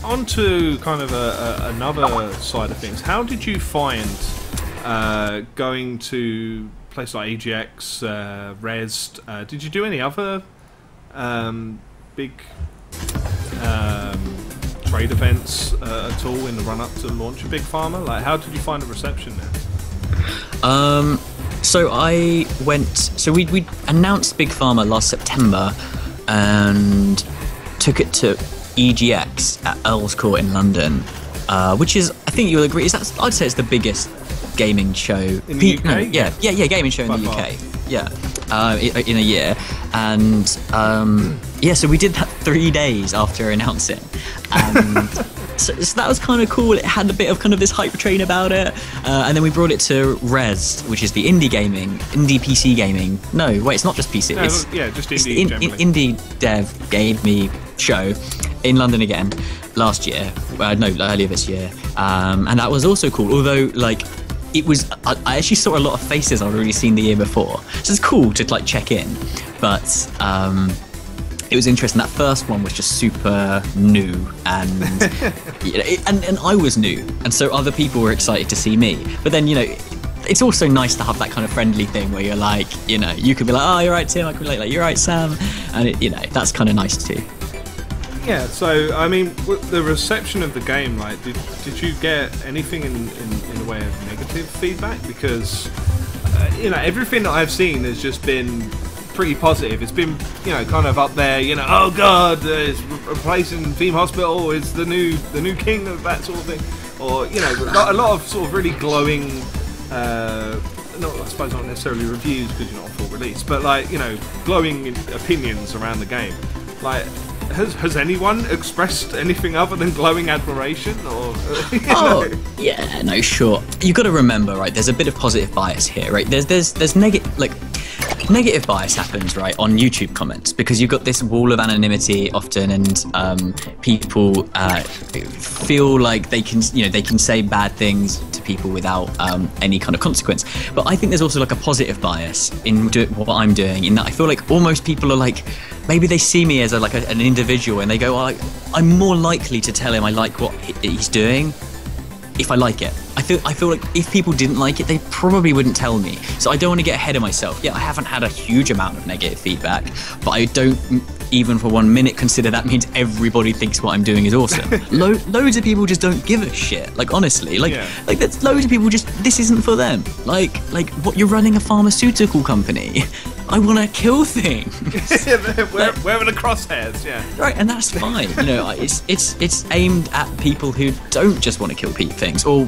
[SPEAKER 1] on to kind of another side of things. How did you find going to places like EGX, Res. Did you do any other big trade events at all in the run-up to the launch of Big Pharma? Like, how did you find the reception there?
[SPEAKER 2] So I went. So we announced Big Pharma last September, and took it to EGX at Earl's Court in London, which is, I think you'll agree, I'd say it's the biggest gaming show
[SPEAKER 1] in the UK.
[SPEAKER 2] Yeah, gaming show in the UK. In a year, and so we did that 3 days after announcing, and so that was kind of cool. It had a bit of kind of this hype train about it, and then we brought it to Res, which is the indie PC gaming. No, wait, it's not just PC.
[SPEAKER 1] No,
[SPEAKER 2] it's
[SPEAKER 1] just indie.
[SPEAKER 2] Indie dev game show in London again last year. Earlier this year, and that was also cool. Although, like, it was, I actually saw a lot of faces I'd already seen the year before, so it's cool to like check in. But it was interesting. That first one was just super new, and and I was new, and so other people were excited to see me. But then, it's also nice to have that kind of friendly thing where you're like, you could be like, oh, you're right, Tim. I could be like, you're right, Sam, and that's kind of nice too.
[SPEAKER 1] Yeah, so I mean, the reception of the game, like, did you get anything in the way of negative feedback? Because everything that I've seen has just been pretty positive. It's been kind of up there. Oh God, it's replacing Theme Hospital. It's the new king of that sort of thing, or a lot of sort of really glowing. I suppose not necessarily reviews because you're not on full release, but like glowing opinions around the game, like. Has anyone expressed anything other than glowing admiration, or?
[SPEAKER 2] Yeah, no, sure. You got to remember, right? There's a bit of positive bias here, right? There's negative bias happens, right, on YouTube comments, because you've got this wall of anonymity often, and people feel like they can say bad things to people without any kind of consequence. But I think there's also like a positive bias in what I'm doing, in that I feel like almost people are like, maybe they see me as an individual, and they go, I'm more likely to tell him I like what he's doing if I like it. I feel like if people didn't like it, they probably wouldn't tell me. So I don't want to get ahead of myself. Yeah, I haven't had a huge amount of negative feedback, but I don't even for 1 minute consider that means everybody thinks what I'm doing is awesome. Loads of people just don't give a shit. Like, honestly, there's loads of people just, this isn't for them. Like what, you're running a pharmaceutical company. I want to kill things.
[SPEAKER 1] Where are the crosshairs? Yeah.
[SPEAKER 2] Right, and that's fine. It's aimed at people who don't just want to kill things, or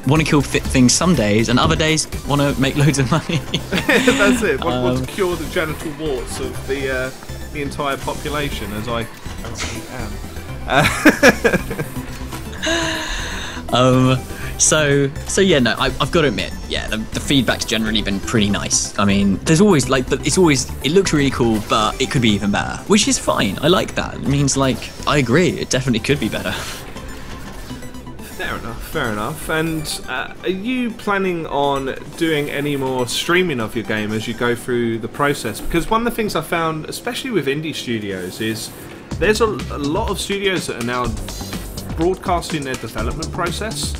[SPEAKER 2] want to kill things some days, and other days want to make loads of money.
[SPEAKER 1] That's it. Want to cure the genital warts of the entire population, as I am.
[SPEAKER 2] So yeah, no, I've got to admit, yeah, the feedback's generally been pretty nice. I mean, there's always it looks really cool, but it could be even better, which is fine. I like that. It means, I agree, it definitely could be better.
[SPEAKER 1] Fair enough. And are you planning on doing any more streaming of your game as you go through the process? Because one of the things I found, especially with indie studios, is there's a lot of studios that are now broadcasting their development process.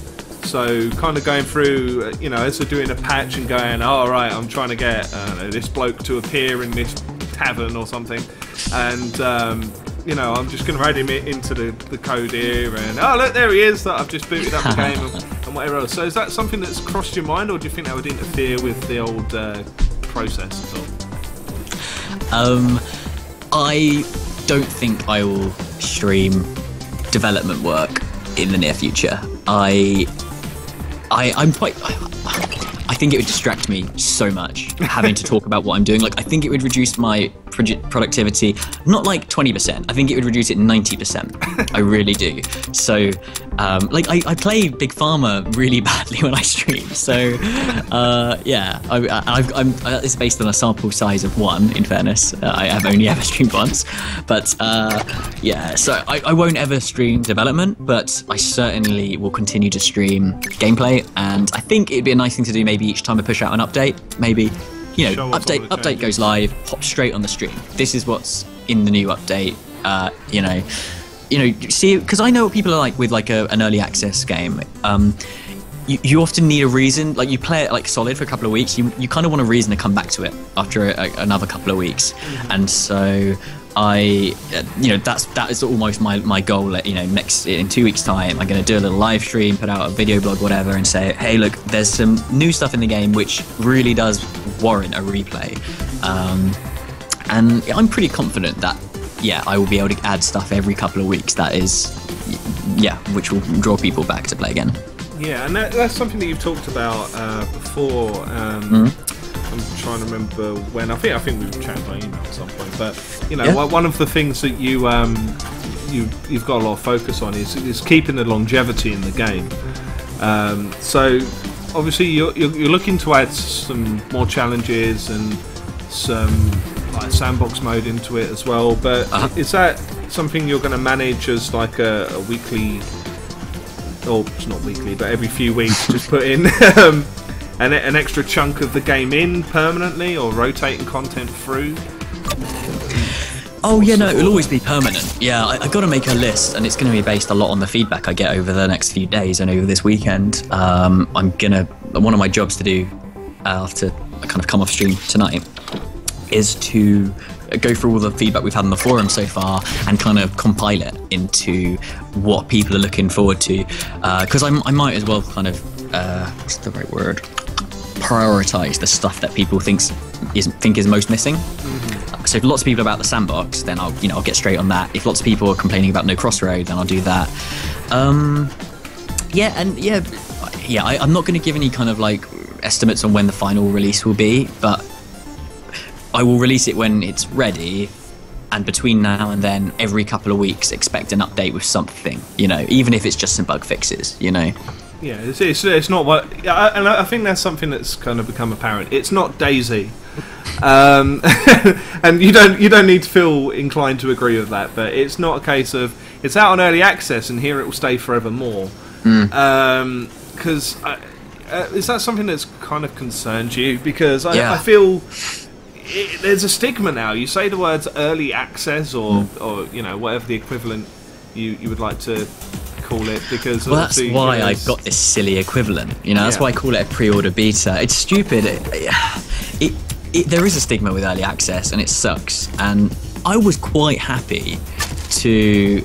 [SPEAKER 1] So kind of going through, as they're doing a patch and going, oh, right, I'm trying to get this bloke to appear in this tavern or something, and I'm just going to add him into the code here, and oh, look, there he is, that I've just booted up the game and whatever else. So is that something that's crossed your mind, or do you think that would interfere with the old process at all?
[SPEAKER 2] I don't think I will stream development work in the near future. I think it would distract me so much having to talk about what I'm doing. I think it would reduce my productivity, not 20%. I think it would reduce it 90%. I really do. So, I play Big Pharma really badly when I stream. So, yeah, it's based on a sample size of 1. In fairness, I have only ever streamed once. But yeah, so I won't ever stream development, but I certainly will continue to stream gameplay. And I think it'd be a nice thing to do maybe each time I push out an update. Maybe, update goes live, hop straight on the stream. This is what's in the new update. See, because I know what people are like with an early access game. you often need a reason. Like, you play it like solid for a couple of weeks, you kind of want a reason to come back to it after another couple of weeks. And so that is almost my goal. In 2 weeks time, I'm going to do a little live stream, put out a video blog, whatever, and say, hey, look, there's some new stuff in the game which really does warrant a replay. And I'm pretty confident that, I will be able to add stuff every couple of weeks that is, which will draw people back to play again.
[SPEAKER 1] Yeah, and that's something that you've talked about before. I'm trying to remember when. I think we've chatted by email at some point. But one of the things that you've got a lot of focus on is keeping the longevity in the game. So obviously you're looking to add some more challenges and some like sandbox mode into it as well. But is that something you're going to manage as like a weekly? Or it's not weekly, but every few weeks, just put in an extra chunk of the game in permanently, or rotating content through?
[SPEAKER 2] Oh yeah, no, it'll always be permanent. Yeah, I got to make a list, and it's going to be based a lot on the feedback I get over the next few days and over this weekend. One of my jobs to do after I kind of come off stream tonight is to go through all the feedback we've had on the forum so far and kind of compile it into what people are looking forward to. Because I might as well kind of, what's the right word? Prioritize the stuff that people think is most missing. So if lots of people about the sandbox, then I'll get straight on that. If lots of people are complaining about no crossroad, then I'll do that. I'm not going to give any kind of like estimates on when the final release will be, but I will release it when it's ready, and between now and then, every couple of weeks, expect an update with something, even if it's just some bug fixes, Yeah,
[SPEAKER 1] it's not what... And I think that's something that's kind of become apparent. It's not DayZ. And you don't need to feel inclined to agree with that, but it's not a case of, it's out on early access and here it will stay forevermore. Because is that something that's kind of concerns you? Because I feel... there's a stigma now. You say the words early access or whatever the equivalent you would like to call it, because
[SPEAKER 2] that's why I've got this silly equivalent. That's why I call it a pre-order beta. It's stupid. There is a stigma with early access, and it sucks. And I was quite happy to...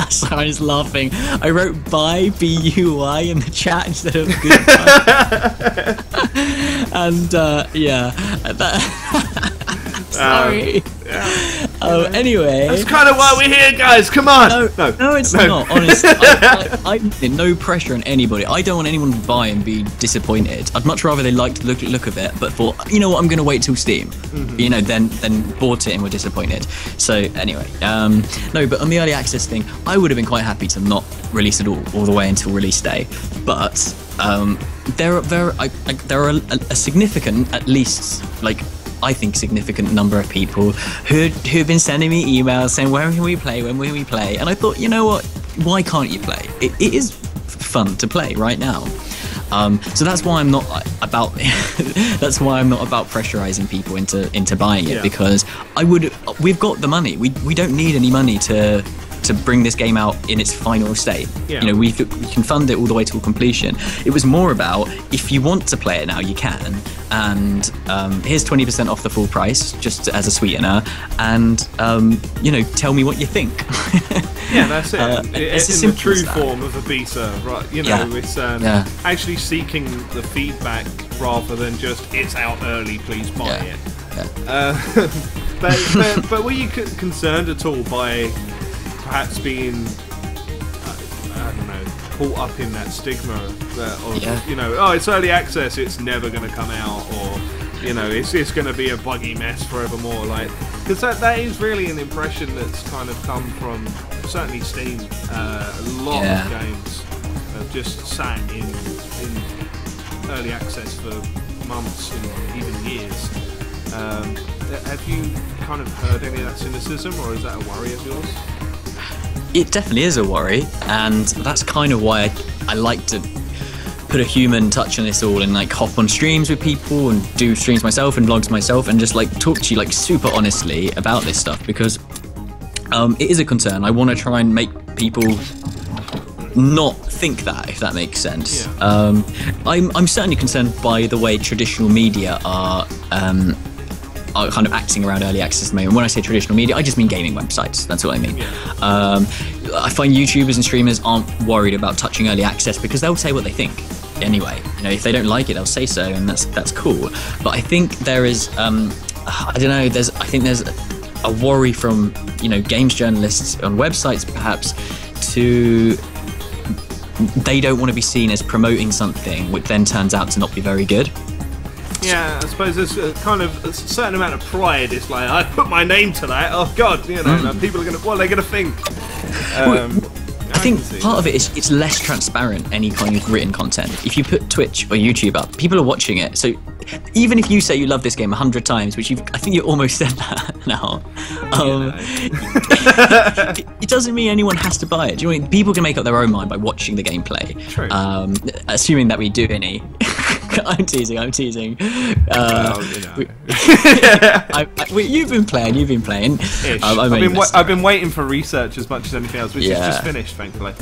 [SPEAKER 2] Sorry, I was laughing. I wrote bye, B-U-I, in the chat instead of goodbye. And, sorry. Anyway.
[SPEAKER 1] That's kind of why we're here, guys. Come on.
[SPEAKER 2] No, it's not. Honestly, I'm no pressure on anybody. I don't want anyone to buy and be disappointed. I'd much rather they liked the look of it, but thought, you know what, I'm going to wait till Steam. Then bought it and were disappointed. So anyway, no, but on the early access thing, I would have been quite happy to not release it all the way until release day. But there are a significant, at least I think significant number of people who've been sending me emails saying, when can we play, and I thought, you know what, why can't you play? It is fun to play right now. So that's why I'm not about pressurizing people into buying it, because we've got the money, we don't need any money to bring this game out in its final state. We can fund it all the way to completion. It was more about, if you want to play it now, you can, and here's 20% off the full price, just as a sweetener, and tell me what you think.
[SPEAKER 1] Yeah, that's it. It's in the true form of a beta, right? It's actually seeking the feedback rather than just, it's out early, please buy it. But were you concerned at all by perhaps being, I don't know, caught up in that stigma of, it's early access, it's never going to come out, or it's going to be a buggy mess forevermore, because that is really an impression that's kind of come from certainly Steam. A lot of games have just sat in early access for months and even years. Have you kind of heard any of that cynicism, or is that a worry of yours?
[SPEAKER 2] It definitely is a worry, and that's kind of why I like to put a human touch on this all, and hop on streams with people and do streams myself and vlogs myself, and just talk to you super honestly about this stuff, because it is a concern. I want to try and make people not think that, if that makes sense.
[SPEAKER 1] Yeah.
[SPEAKER 2] I'm certainly concerned by the way traditional media are kind of acting around early access at the moment. When I say traditional media, I just mean gaming websites. That's what I mean.
[SPEAKER 1] Yeah.
[SPEAKER 2] I find YouTubers and streamers aren't worried about touching early access because they'll say what they think anyway. You know, if they don't like it, they'll say so, and that's cool. But I think there is, I don't know. I think there's a worry from games journalists on websites perhaps they don't want to be seen as promoting something which then turns out to not be very good.
[SPEAKER 1] Yeah, I suppose there's a certain amount of pride. It's like, I put my name to that. Oh God, people are what are they gonna think?
[SPEAKER 2] I think part of it is it's less transparent, any kind of written content. If you put Twitch or YouTube up, people are watching it. So even if you say you love this game 100 times, which I think you almost said that now, it doesn't mean anyone has to buy it. Do you know what I mean? People can make up their own mind by watching the gameplay.
[SPEAKER 1] True.
[SPEAKER 2] Assuming that we do any. I'm teasing. You've been playing.
[SPEAKER 1] I've been waiting for research as much as anything else, which is just finished, thankfully.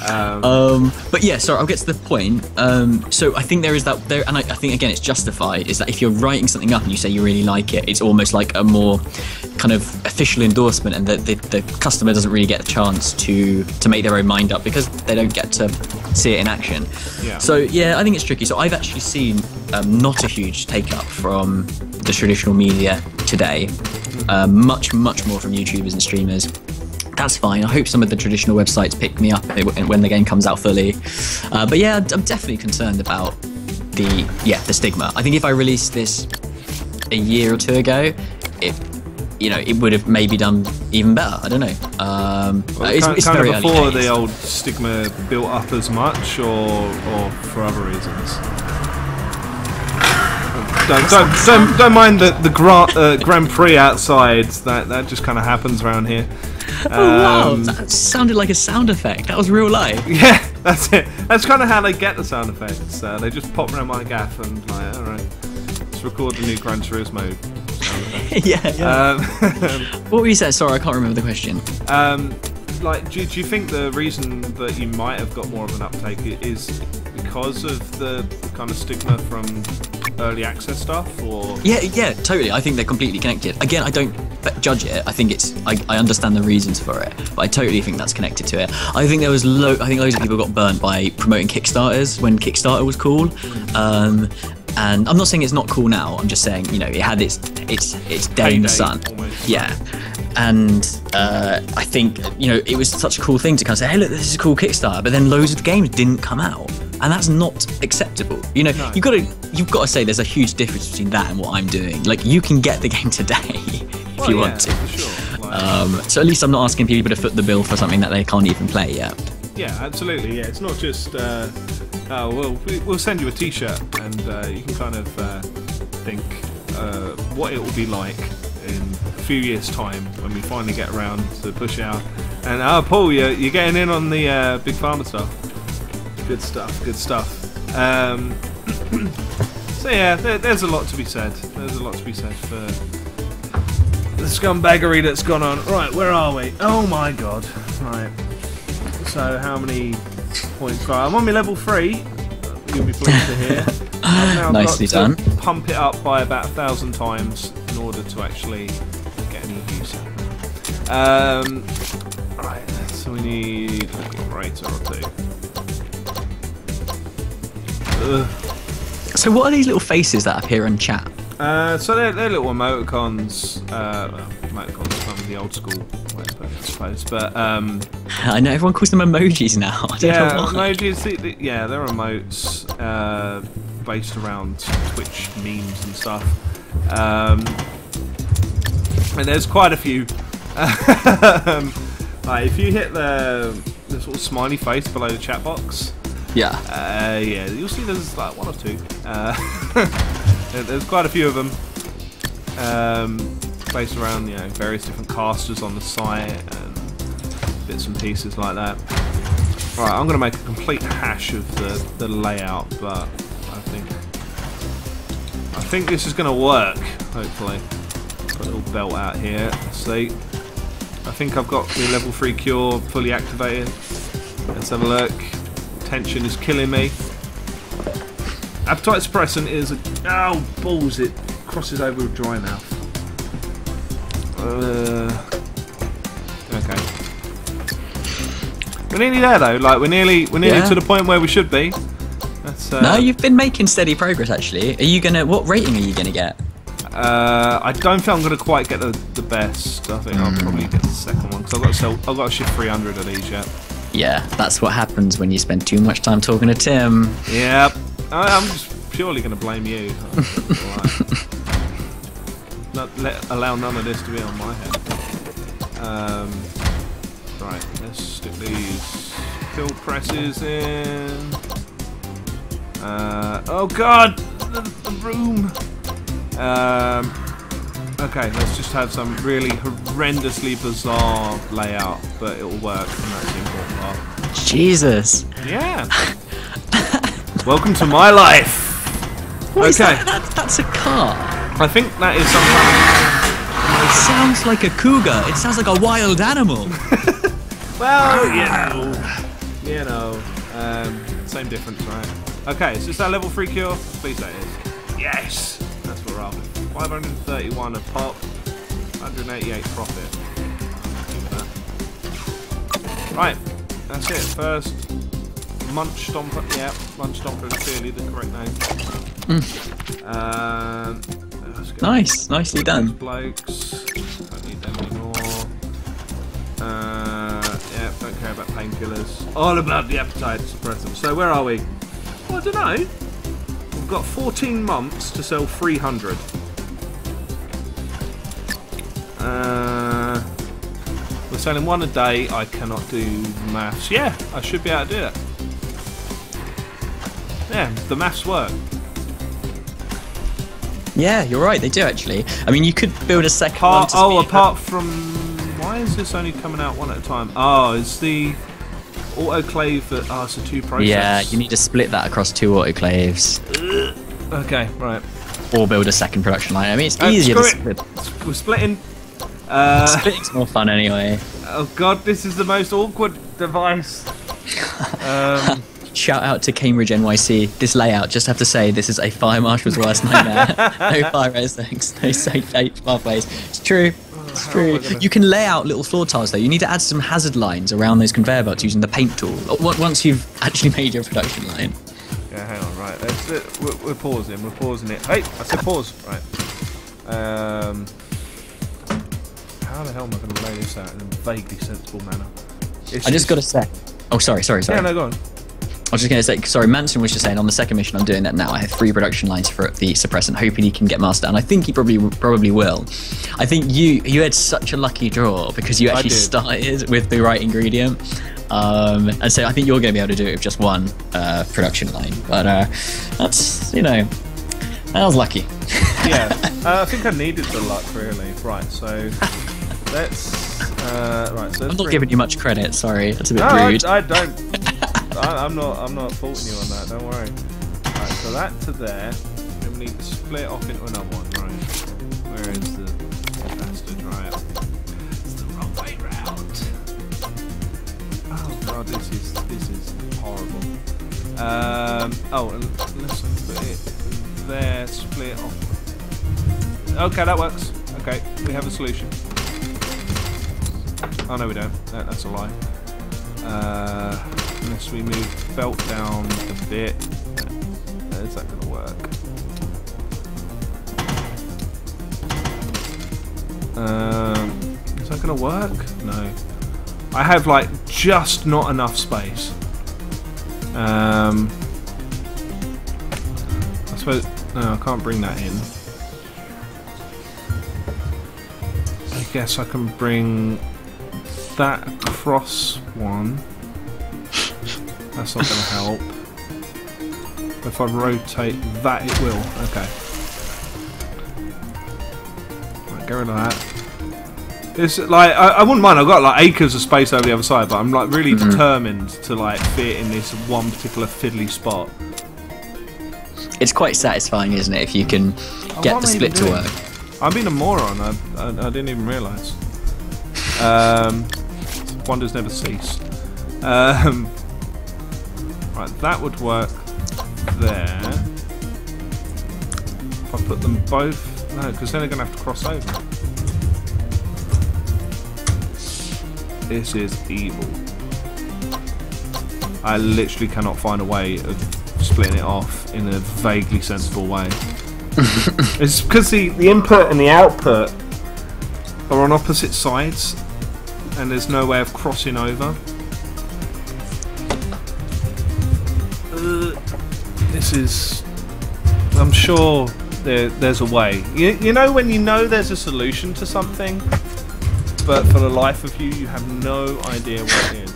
[SPEAKER 2] But yeah, sorry, I'll get to the point. So I think there is that there, and I think again it's justified. Is that if you're writing something up and you say you really like it, it's almost like a more kind of official endorsement, and the customer doesn't really get a chance to make their own mind up because they don't get to see it in action.
[SPEAKER 1] Yeah.
[SPEAKER 2] So yeah, I think it's tricky. So I've actually seen not a huge take up from the traditional media today. Much more from YouTubers and streamers. That's fine. I hope some of the traditional websites pick me up when the game comes out fully. But yeah, I'm definitely concerned about the stigma. I think if I released this a year or two ago, it would have maybe done even better. I don't know. It's
[SPEAKER 1] kind
[SPEAKER 2] very
[SPEAKER 1] of before
[SPEAKER 2] early days.
[SPEAKER 1] the old stigma built up as much, or for other reasons. Don't mind the Grand Prix outside. That just kind of happens around here.
[SPEAKER 2] Oh wow, that sounded like a sound effect. That was real life.
[SPEAKER 1] Yeah, that's it. That's kind of how they get the sound effects. They just pop around my gaff and like, all right, let's record the new Gran Turismo.
[SPEAKER 2] Yeah. What were you saying? Sorry, I can't remember the question.
[SPEAKER 1] Do you think the reason that you might have got more of an uptake is because of the kind of stigma from early access stuff, or?
[SPEAKER 2] Yeah, totally. I think they're completely connected. Again, I don't judge it. I think I understand the reasons for it, but I totally think that's connected to it. I think loads of people got burnt by promoting Kickstarters when Kickstarter was cool. And I'm not saying it's not cool now. I'm just saying, it had its day in the sun.
[SPEAKER 1] Almost.
[SPEAKER 2] Yeah. And I think, it was such a cool thing to kind of say, hey, look, this is a cool Kickstarter, but then loads of the games didn't come out. And that's not acceptable.
[SPEAKER 1] No.
[SPEAKER 2] You've got to say there's a huge difference between that and what I'm doing. Like, you can get the game today if you want to.
[SPEAKER 1] For sure.
[SPEAKER 2] So at least I'm not asking people to foot the bill for something that they can't even play yet.
[SPEAKER 1] Yeah, absolutely. Yeah, it's not just we'll send you a T-shirt, and you can kind of think what it will be like in a few years' time when we finally get around to push out. And Paul, you're getting in on the big Pharma stuff. Good stuff. So yeah, there's a lot to be said. There's a lot to be said for the scumbaggery that's gone on. Right, where are we? Oh my god. Right. So how many points? Right, I'm on my level 3. You'll be pleased to hear. I've now
[SPEAKER 2] Nicely
[SPEAKER 1] got
[SPEAKER 2] done.
[SPEAKER 1] to pump it up by about 1,000 times in order to actually get any use. Right, so we need a generator or 2.
[SPEAKER 2] So what are these little faces that appear in chat?
[SPEAKER 1] So they're little emoticons. Emoticons from the old school way, I suppose. But
[SPEAKER 2] I know everyone calls them emojis now. I don't know why.
[SPEAKER 1] emojis. Yeah, they're emotes based around Twitch memes and stuff. And there's quite a few. Like if you hit the sort of smiley face below the chat box.
[SPEAKER 2] Yeah.
[SPEAKER 1] You'll see there's like 1 or 2. There's quite a few of them based around various different casters on the site and bits and pieces like that. Right, I'm going to make a complete hash of the layout, but I think this is going to work. Hopefully, got a little belt out here. Let's see. I think I've got the level 3 cure fully activated. Let's have a look. Tension is killing me. Appetite suppressant is a... Oh, balls, it crosses over with dry mouth. Okay. We're nearly there though, like we're nearly to the point where we should be. That's,
[SPEAKER 2] no, you've been making steady progress actually. Are you gonna, what rating are you gonna get?
[SPEAKER 1] I don't think I'm gonna quite get the best. I think I'll probably get the second one because I've got to ship 300 of these yet.
[SPEAKER 2] Yeah, that's what happens when you spend too much time talking to Tim.
[SPEAKER 1] Yep. I'm just purely going to blame you. Allow none of this to be on my head. Right, let's stick these kill presses in. Oh god! The room! Okay, let's just have some really horrendously bizarre layout, but it'll work, and that's the important part.
[SPEAKER 2] Jesus!
[SPEAKER 1] Yeah! Welcome to my life!
[SPEAKER 2] What is that? That's a car.
[SPEAKER 1] I think that is some
[SPEAKER 2] It sounds like a cougar. It sounds like a wild animal.
[SPEAKER 1] well, you know, same difference, right? Okay, is this our level 3 cure? Please say it is. Yes! That's what we're after. 531 a pop, 188 profit. Happy with that. Right, that's it. First, Munch Stomper. Yeah, Munch Stomper is clearly the correct name.
[SPEAKER 2] Nice, nicely done.
[SPEAKER 1] Blokes. Don't need them anymore. Yeah, don't care about painkillers. All about the appetite suppressant. So where are we? Well, I don't know. We've got 14 months to sell 300. We're selling one a day. I cannot do maths. Yeah, I should be able to do it. Yeah, the maths work.
[SPEAKER 2] Yeah, you're right, they do actually. I mean, you could build a second one to
[SPEAKER 1] apart from... Why is this only coming out one at a time? Oh, it's the autoclave that... Oh, it's a 2 process.
[SPEAKER 2] Yeah, you need to split that across 2 autoclaves.
[SPEAKER 1] Okay, right.
[SPEAKER 2] Or build a second production line. I mean, it's easier to split.
[SPEAKER 1] We're splitting.
[SPEAKER 2] Splitting's more fun anyway.
[SPEAKER 1] Oh god, this is the most awkward device.
[SPEAKER 2] Shout out to Cambridge NYC. This layout, just have to say, this is a fire marshal's worst nightmare. No fire exits, no safe pathways. It's true. It's true. You can lay out little floor tiles though. You need to add some hazard lines around those conveyor belts using the paint tool. Once you've actually made your production line.
[SPEAKER 1] Yeah, hang on, right. We're pausing. We're pausing it. Hey, I said pause. Right. How the hell am I going to lay this out in a vaguely sensible manner?
[SPEAKER 2] I just got to say. Oh, sorry.
[SPEAKER 1] Yeah, no, go on.
[SPEAKER 2] I was just going to say, sorry, Manson was just saying on the second mission I'm doing that now. I have 3 production lines for the suppressant, hoping he can get master down. I think he probably will. I think you had such a lucky draw because you actually started with the right ingredient. And so I think you're going to be able to do it with just 1 production line. But that's, you know, that was lucky.
[SPEAKER 1] Yeah, I think I needed the luck really. Right, so let's. Right, so
[SPEAKER 2] I'm not giving you much credit. Sorry, that's a bit rude.
[SPEAKER 1] I don't. I'm not faulting you on that. Don't worry. Right, so that to there. Then we need to split it off into another one. Right. Where is the bastard? Right. It's the wrong way round. Oh god, this is horrible. Oh, let's put it there. Split it off. Okay, that works. Okay, we have a solution. Oh no, we don't. That's a lie. Unless we move belt down a bit. Is that going to work? Is that going to work? No. I have like just not enough space. I suppose. No, I can't bring that in. I guess I can bring that across one. That's not going to help. If I rotate that, it will. Okay. Right, get rid of that. It's like I wouldn't mind. I've got like acres of space over the other side, but I'm like really determined to like fit in this one particular fiddly spot.
[SPEAKER 2] It's quite satisfying, isn't it, if you can get the split to work?
[SPEAKER 1] I'm being a moron. I didn't even realise. Wonders never cease. Right, that would work there. If I put them both... No, because then they're going to have to cross over. This is evil. I literally cannot find a way of splitting it off in a vaguely sensible way. It's because the input and the output are on opposite sides, and there's no way of crossing over. This is... I'm sure there's a way. You know when you know there's a solution to something, but for the life of you, you have no idea what it is.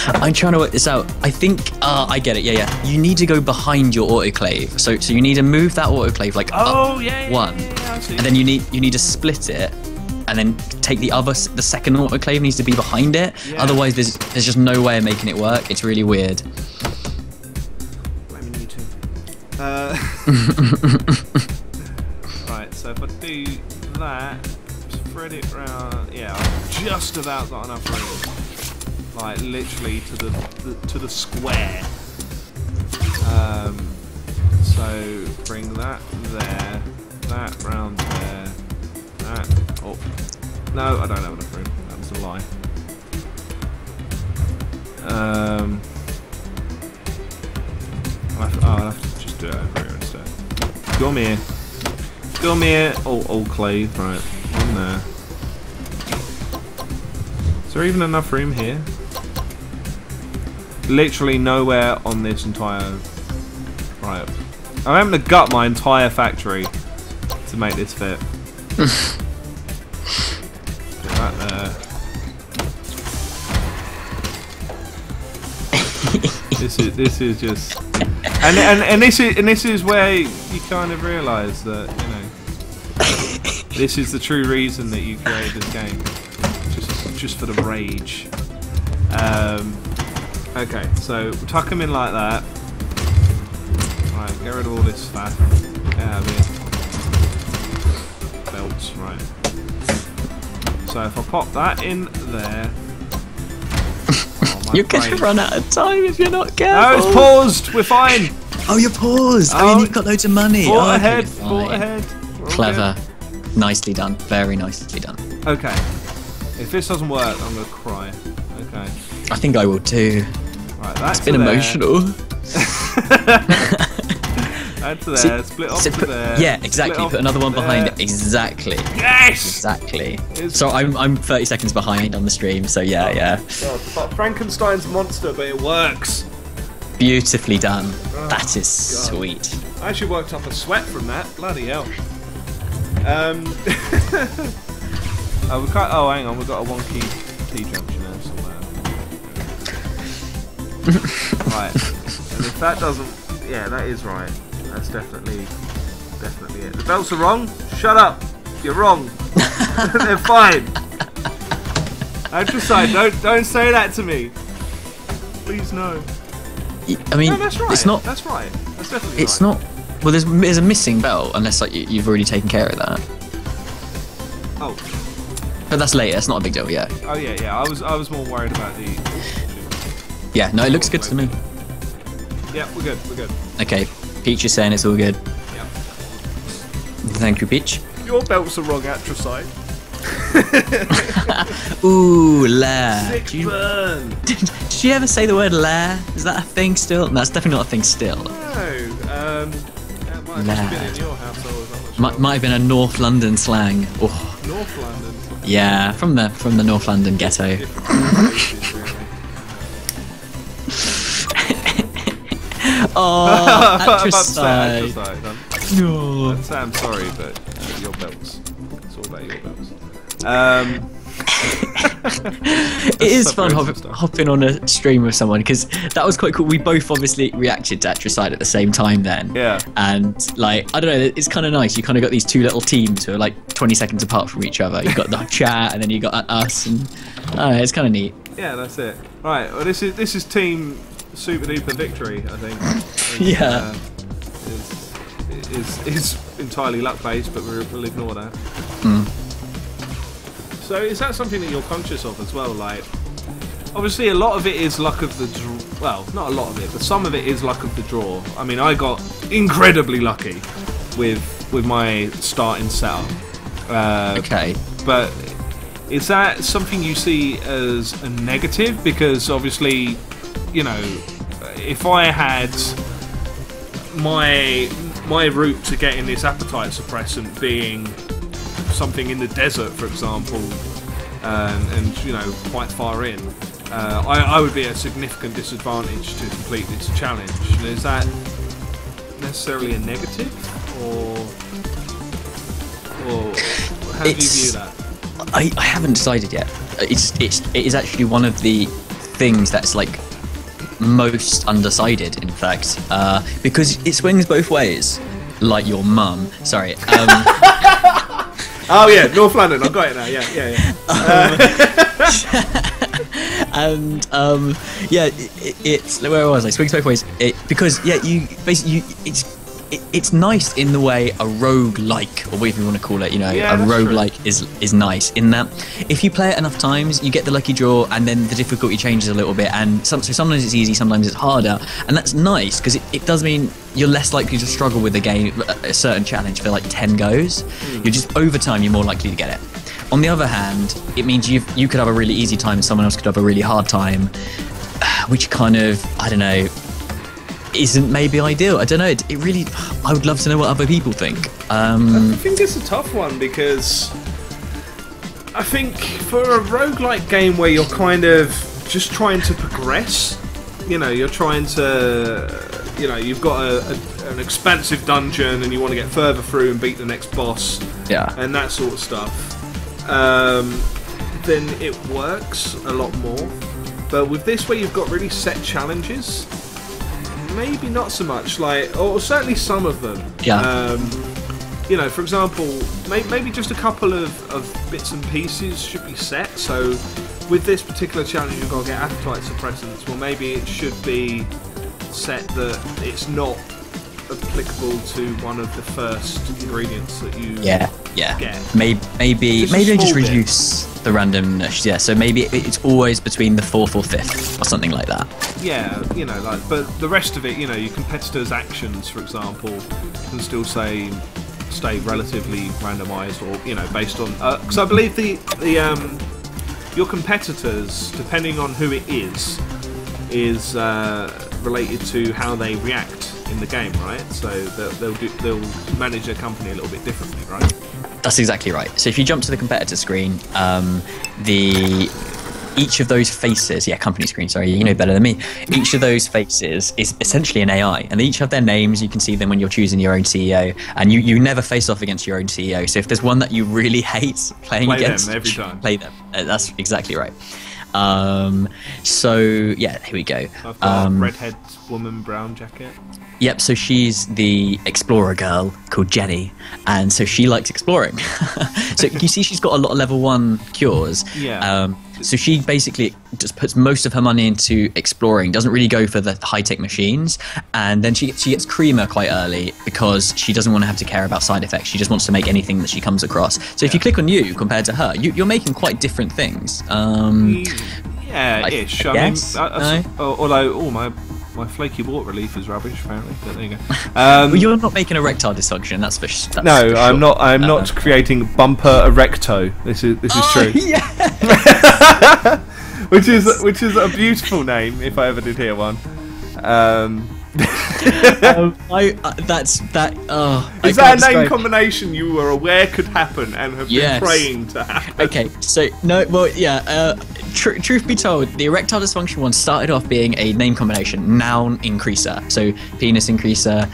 [SPEAKER 2] I'm trying to work this out. I think I get it. Yeah. You need to go behind your autoclave. So you need to move that autoclave like up one,
[SPEAKER 1] I see.
[SPEAKER 2] and then you need to split it, and then take the second autoclave needs to be behind it.
[SPEAKER 1] Yeah.
[SPEAKER 2] Otherwise, there's just no way of making it work. It's really weird.
[SPEAKER 1] Blaming you two. Right. So if I do that, spread it round. Yeah, I've just about got enough room. Like literally to the square. So bring that there, that round there, that. Oh no, I don't have enough room. That was a lie. I'll have to just do it over here instead. Come here. Come here. Oh, clave. Right, in there. Is there even enough room here? Literally nowhere on this entire... Right. I'm having to gut my entire factory to make this fit. Put that there. This is just... And this is where you kind of realise that, you know, this is the true reason that you created this game. Just for the rage. Okay, so we'll tuck them in like that. Right, get rid of all this fat. Get out of here. Belts, right. So if I pop that in there.
[SPEAKER 2] You're going to run out of time if you're not careful.
[SPEAKER 1] No, it's paused. We're fine.
[SPEAKER 2] Oh, you're paused. I mean, you've got loads of money.
[SPEAKER 1] Thought
[SPEAKER 2] okay,
[SPEAKER 1] ahead.
[SPEAKER 2] fine.
[SPEAKER 1] Thought ahead.
[SPEAKER 2] Clever. Nicely done. Very nicely done.
[SPEAKER 1] Okay. If this doesn't work, I'm going to cry. Okay.
[SPEAKER 2] I think I will too.
[SPEAKER 1] Right, that's
[SPEAKER 2] It's been emotional.
[SPEAKER 1] That's there. Split off to there.
[SPEAKER 2] Yeah, exactly. Put another one behind it. Exactly.
[SPEAKER 1] Yes.
[SPEAKER 2] Exactly. So I'm 30 seconds behind on the stream. So yeah.
[SPEAKER 1] God, but Frankenstein's monster, but it works.
[SPEAKER 2] Beautifully done.
[SPEAKER 1] Oh,
[SPEAKER 2] that is
[SPEAKER 1] God.
[SPEAKER 2] sweet.
[SPEAKER 1] I actually worked up a sweat from that. Bloody hell. Oh, hang on. We've got a wonky T-junction there somewhere. Right. And if that doesn't... Yeah, that is right. That's definitely it. The belts are wrong? Shut up. You're wrong. They're fine. Outside, don't say that to me. Please no.
[SPEAKER 2] I mean,
[SPEAKER 1] No, that's right.
[SPEAKER 2] it's not.
[SPEAKER 1] That's right. That's definitely
[SPEAKER 2] It's
[SPEAKER 1] right.
[SPEAKER 2] not. Well, there's a missing belt unless like you've already taken care of that.
[SPEAKER 1] Oh.
[SPEAKER 2] But that's later. It's not a big deal. Yeah.
[SPEAKER 1] Oh yeah. I was more worried about the...
[SPEAKER 2] Yeah. No, it looks good to me.
[SPEAKER 1] Yeah, we're good.
[SPEAKER 2] Okay. Peach is saying it's all good.
[SPEAKER 1] Yeah.
[SPEAKER 2] Thank you, Peach.
[SPEAKER 1] Your belts are wrong, Atrocite.
[SPEAKER 2] Ooh, lair.
[SPEAKER 1] Sick burn.
[SPEAKER 2] Did you ever say the word lair? Is that a thing still? No, that's definitely not a thing still.
[SPEAKER 1] No. That might have just been in your household. I'm not sure.
[SPEAKER 2] Might have been a North London slang. Oh,
[SPEAKER 1] North London.
[SPEAKER 2] yeah, from the North London ghetto. Oh, Atrocite. No.
[SPEAKER 1] I'd say I'm sorry, but your belts. It's all about your belts.
[SPEAKER 2] It is fun hopping on a stream with someone because that was quite cool. We both obviously reacted to Atrocite at the same time then.
[SPEAKER 1] Yeah.
[SPEAKER 2] And like, I don't know, it's kind of nice. You kind of got these two little teams who are like 20 seconds apart from each other. You got the chat and then you got us, and it's kind of neat.
[SPEAKER 1] Yeah, that's it. Right. Well, this is team super duper victory, I think.
[SPEAKER 2] Yeah.
[SPEAKER 1] Is entirely luck based, but we'll ignore that.
[SPEAKER 2] Mm.
[SPEAKER 1] So is that something that you're conscious of as well? Like, obviously a lot of it is luck of the draw. Well, not a lot of it, but some of it is luck of the draw. I mean, I got incredibly lucky with my starting setup.
[SPEAKER 2] Okay.
[SPEAKER 1] But is that something you see as a negative? Because obviously, you know, if I had my route to getting this appetite suppressant being something in the desert, for example, and you know, quite far in, I would be at a significant disadvantage to complete this challenge. Is that necessarily a negative, or how do you view that?
[SPEAKER 2] I haven't decided yet. It is actually one of the things that's like most undecided, in fact, because it swings both ways, like your mum. Sorry.
[SPEAKER 1] Oh yeah, North London. I got it now. Yeah.
[SPEAKER 2] And yeah, it's where was I? Swings both ways. Because yeah, you basically it's nice in the way a roguelike, or whatever you want to call it, you know,
[SPEAKER 1] yeah,
[SPEAKER 2] a roguelike is nice in that if you play it enough times, you get the lucky draw, and then the difficulty changes a little bit, and so sometimes it's easy, sometimes it's harder, and that's nice because it does mean you're less likely to struggle with a game, a certain challenge for like 10 goes. You're just, over time, you're more likely to get it. On the other hand, it means you could have a really easy time and someone else could have a really hard time, which kind of, I don't know, isn't maybe ideal. I don't know. It really, I would love to know what other people think.
[SPEAKER 1] I think it's a tough one because I think for a roguelike game where you're kind of just trying to progress, you know, you're trying to, you know, you've got an expansive dungeon and you want to get further through and beat the next boss,
[SPEAKER 2] yeah,
[SPEAKER 1] and that sort of stuff, then it works a lot more. But with this, where you've got really set challenges, maybe not so much. Like, or certainly some of them.
[SPEAKER 2] Yeah.
[SPEAKER 1] You know, for example, maybe just a couple of bits and pieces should be set. So, with this particular challenge, you've got to get appetite suppressants. Well, maybe it should be set that it's not applicable to one of the first ingredients that you get.
[SPEAKER 2] Maybe just reduce the randomness. Yeah, so maybe it's always between the 4th or 5th or something like that.
[SPEAKER 1] Yeah, you know, like, but the rest of it, you know, your competitors' actions, for example, can still stay relatively randomised, or, you know, based on. Because I believe your competitors, depending on who it is related to how they react in the game, right? So they'll manage their company a little bit differently, right?
[SPEAKER 2] That's exactly right. So if you jump to the competitor screen, each of those faces, company screen, sorry, you know better than me. Each of those faces is essentially an AI, and they each have their names. You can see them when you're choosing your own CEO, and you never face off against your own CEO. So if there's one that you really hate playing against,
[SPEAKER 1] them every time.
[SPEAKER 2] Play them. That's exactly right. So yeah, here we go.
[SPEAKER 1] I've got a redhead woman, brown jacket.
[SPEAKER 2] Yep, so she's the explorer girl called Jenny, and so she likes exploring. So you see she's got a lot of level 1 cures.
[SPEAKER 1] Yeah.
[SPEAKER 2] So she basically just puts most of her money into exploring, doesn't really go for the high-tech machines, and then she gets creamer quite early because she doesn't want to have to care about side effects. She just wants to make anything that she comes across. So if you click on you compared to her, you're making quite different things.
[SPEAKER 1] Yeah, ish. I mean, although my flaky water relief is rubbish, apparently. But there you go.
[SPEAKER 2] Well, you're not making erectile dysfunction. That's for sure.
[SPEAKER 1] No, I'm not. I'm not creating bumper erecto. This is true.
[SPEAKER 2] Yeah.
[SPEAKER 1] which is a beautiful name if I ever did hear one.
[SPEAKER 2] That's that.
[SPEAKER 1] Is that a name combination you were aware could happen and have been praying to happen?
[SPEAKER 2] Okay, so no, well, yeah. Truth be told, the erectile dysfunction one started off being a name combination, noun increaser. So penis increaser,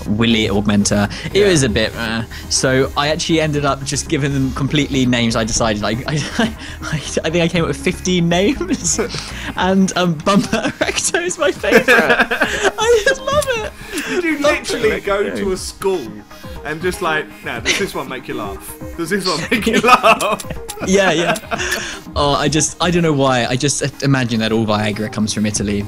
[SPEAKER 2] willy augmenter. It was a bit. So I actually ended up just giving them completely names. I decided, like, I think I came up with 15 names, and bumper erecto is my favourite. I just love it.
[SPEAKER 1] Did you literally go to a school and just like, now, does this one make you laugh? Does this one make you laugh?
[SPEAKER 2] Yeah. Oh, I don't know why. I just imagine that all Viagra comes from Italy.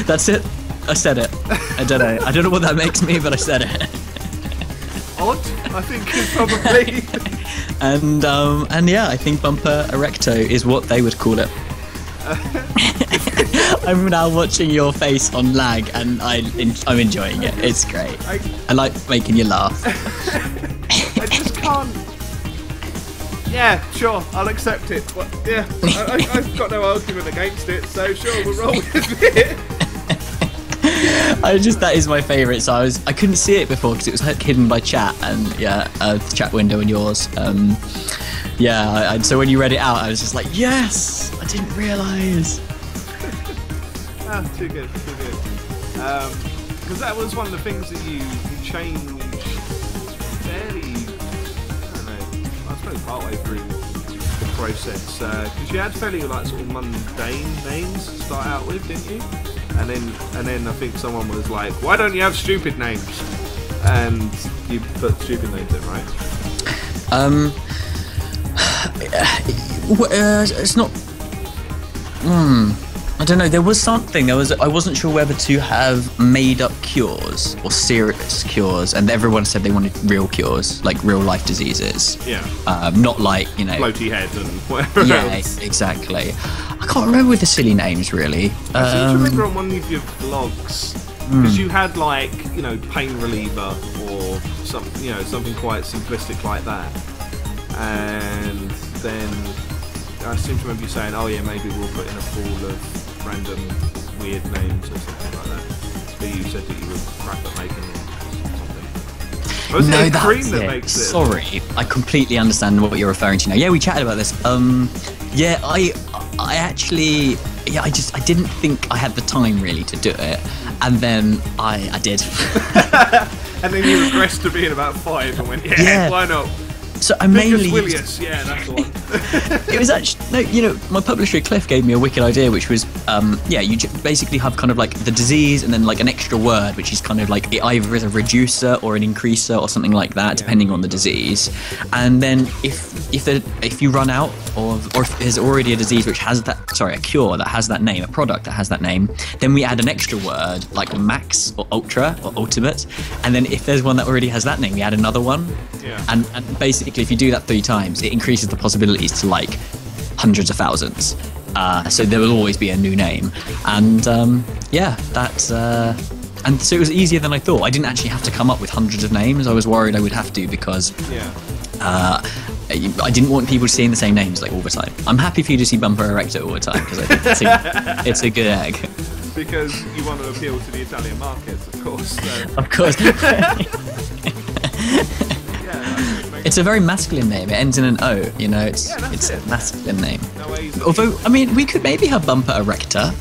[SPEAKER 2] That's it. I said it. I don't know. I don't know what that makes me, but I said it.
[SPEAKER 1] Odd, I think, is probably.
[SPEAKER 2] And yeah, I think Bumper Erecto is what they would call it. I'm now watching your face on lag, and I'm enjoying it. It's great. I like making you laugh.
[SPEAKER 1] I just can't. Yeah, sure, I'll accept it. But, yeah, I've got no argument against it, so sure, we'll roll with it.
[SPEAKER 2] That is my favourite. So I couldn't see it before because it was hidden by chat, and the chat window and yours. So when you read it out, I was just like, yes, I didn't realise.
[SPEAKER 1] Too good. Because that was one of the things that you changed fairly, I don't know, I suppose partway through the process. Because you had fairly like sort of mundane names to start out with, didn't you? And then I think someone was like, why don't you have stupid names? And you put stupid names in, right?
[SPEAKER 2] It's not. I don't know. There was something. I wasn't sure whether to have made-up cures or serious cures, and everyone said they wanted real cures, like real-life diseases. Yeah. Not like
[SPEAKER 1] floaty head and whatever.
[SPEAKER 2] Yeah,
[SPEAKER 1] else. Exactly.
[SPEAKER 2] I can't remember with the silly names really.
[SPEAKER 1] I seem to remember on one of your vlogs because you had like pain reliever or something quite simplistic like that, and then I seem to remember you saying, "Oh yeah, maybe we'll put in a pool of random weird names or something like that." But you said that you were crap at making it or something. Was it cream that makes it?
[SPEAKER 2] Sorry, I completely understand what you're referring to now. Yeah, we chatted about this. I actually, I didn't think I had the time really to do it, and then I did.
[SPEAKER 1] And then you regressed to being about 5 and went, yeah. Why not?
[SPEAKER 2] So I mainly
[SPEAKER 1] Willius, yeah, that's the one.
[SPEAKER 2] It was actually my publisher Cliff gave me a wicked idea, which was you basically have kind of like the disease and then like an extra word, which is kind of like it either is a reducer or an increaser or something like that, depending on the disease. And then if you run out or if there's already a disease which has a cure that has that name, a product that has that name, then we add an extra word like max or ultra or ultimate, and then if there's one that already has that name, we add another one. Yeah. And basically, if you do that 3 times, it increases the possibilities to like hundreds of thousands. So there will always be a new name, and and so it was easier than I thought. I didn't actually have to come up with hundreds of names. I was worried I would have to because I didn't want people seeing the same names like all the time. I'm happy for you to see Bumper Erecto all the time because I think it's a good egg.
[SPEAKER 1] Because you want to appeal to the Italian markets, of course. So.
[SPEAKER 2] Of course. It's a very masculine name. It ends in an O. It's a masculine name. No, although, I mean, we could maybe have Bumper Erecta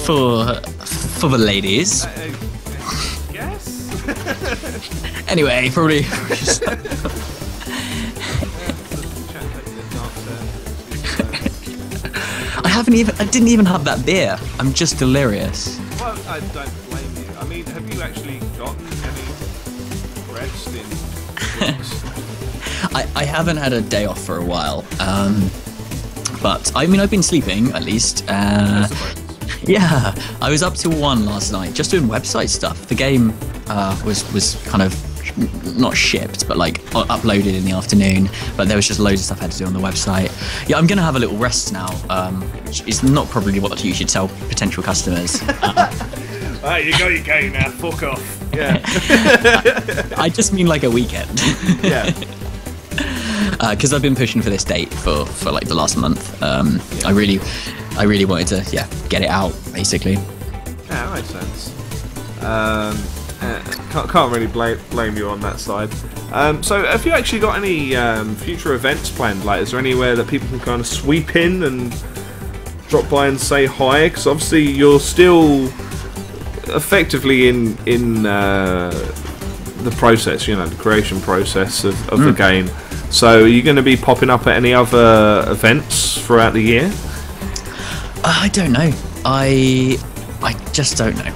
[SPEAKER 2] for the ladies.
[SPEAKER 1] Yes.
[SPEAKER 2] Anyway, probably. I didn't even have that beer. I'm just delirious.
[SPEAKER 1] Well, I don't blame you. I mean, have you actually gotten any rest in weeks?
[SPEAKER 2] I haven't had a day off for a while, but I mean I've been sleeping at least. Yeah, I was up till 1 last night just doing website stuff. The game was kind of not shipped, but like uploaded in the afternoon. But there was just loads of stuff I had to do on the website. Yeah, I'm gonna have a little rest now, which is not probably what you should tell potential customers.
[SPEAKER 1] Alright, you got your game now. Fuck off. Yeah.
[SPEAKER 2] I just mean like a weekend.
[SPEAKER 1] Yeah.
[SPEAKER 2] Because I've been pushing for this date for like the last month. I really wanted to get it out basically.
[SPEAKER 1] Yeah, that makes sense. Can't really blame you on that side. So have you actually got any future events planned? Like, is there anywhere that people can kind of sweep in and drop by and say hi? Because obviously you're still effectively in the process, the creation process of the game. So are you going to be popping up at any other events throughout the year?
[SPEAKER 2] I don't know. I just don't know.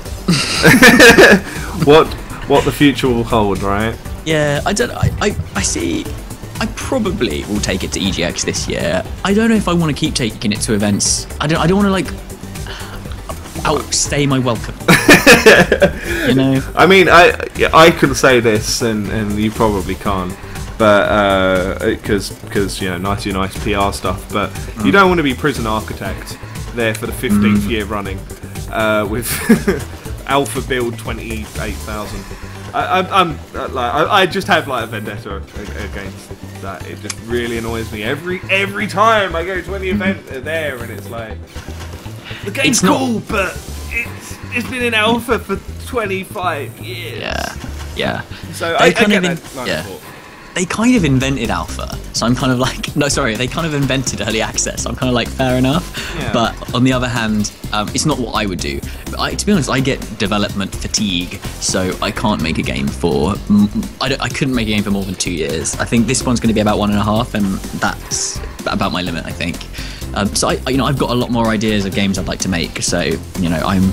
[SPEAKER 1] What the future will hold, right?
[SPEAKER 2] Yeah, I don't. I see. I probably will take it to EGX this year. I don't know if I want to keep taking it to events. I don't want to like outstay my welcome.
[SPEAKER 1] I mean, I can say this, and you probably can't. but because you know, nice PR stuff. But you don't want to be prison architect there for the 15th year running with alpha build 28,000. I just have like a vendetta against that. It just really annoys me every time I go to any event there, and it's like the game's cool, but it's been in alpha for 25 years.
[SPEAKER 2] Yeah.
[SPEAKER 1] So I get that line of thought.
[SPEAKER 2] They kind of invented alpha, so I'm kind of like, no, sorry, they kind of invented early access, so I'm kind of like, fair enough. Yeah. But on the other hand, it's not what I would do. But to be honest, I get development fatigue, so I can't make a game for, I couldn't make a game for more than 2 years. I think this one's going to be about 1.5, and that's about my limit, I think. So I've got a lot more ideas of games I'd like to make, so, you know, I'm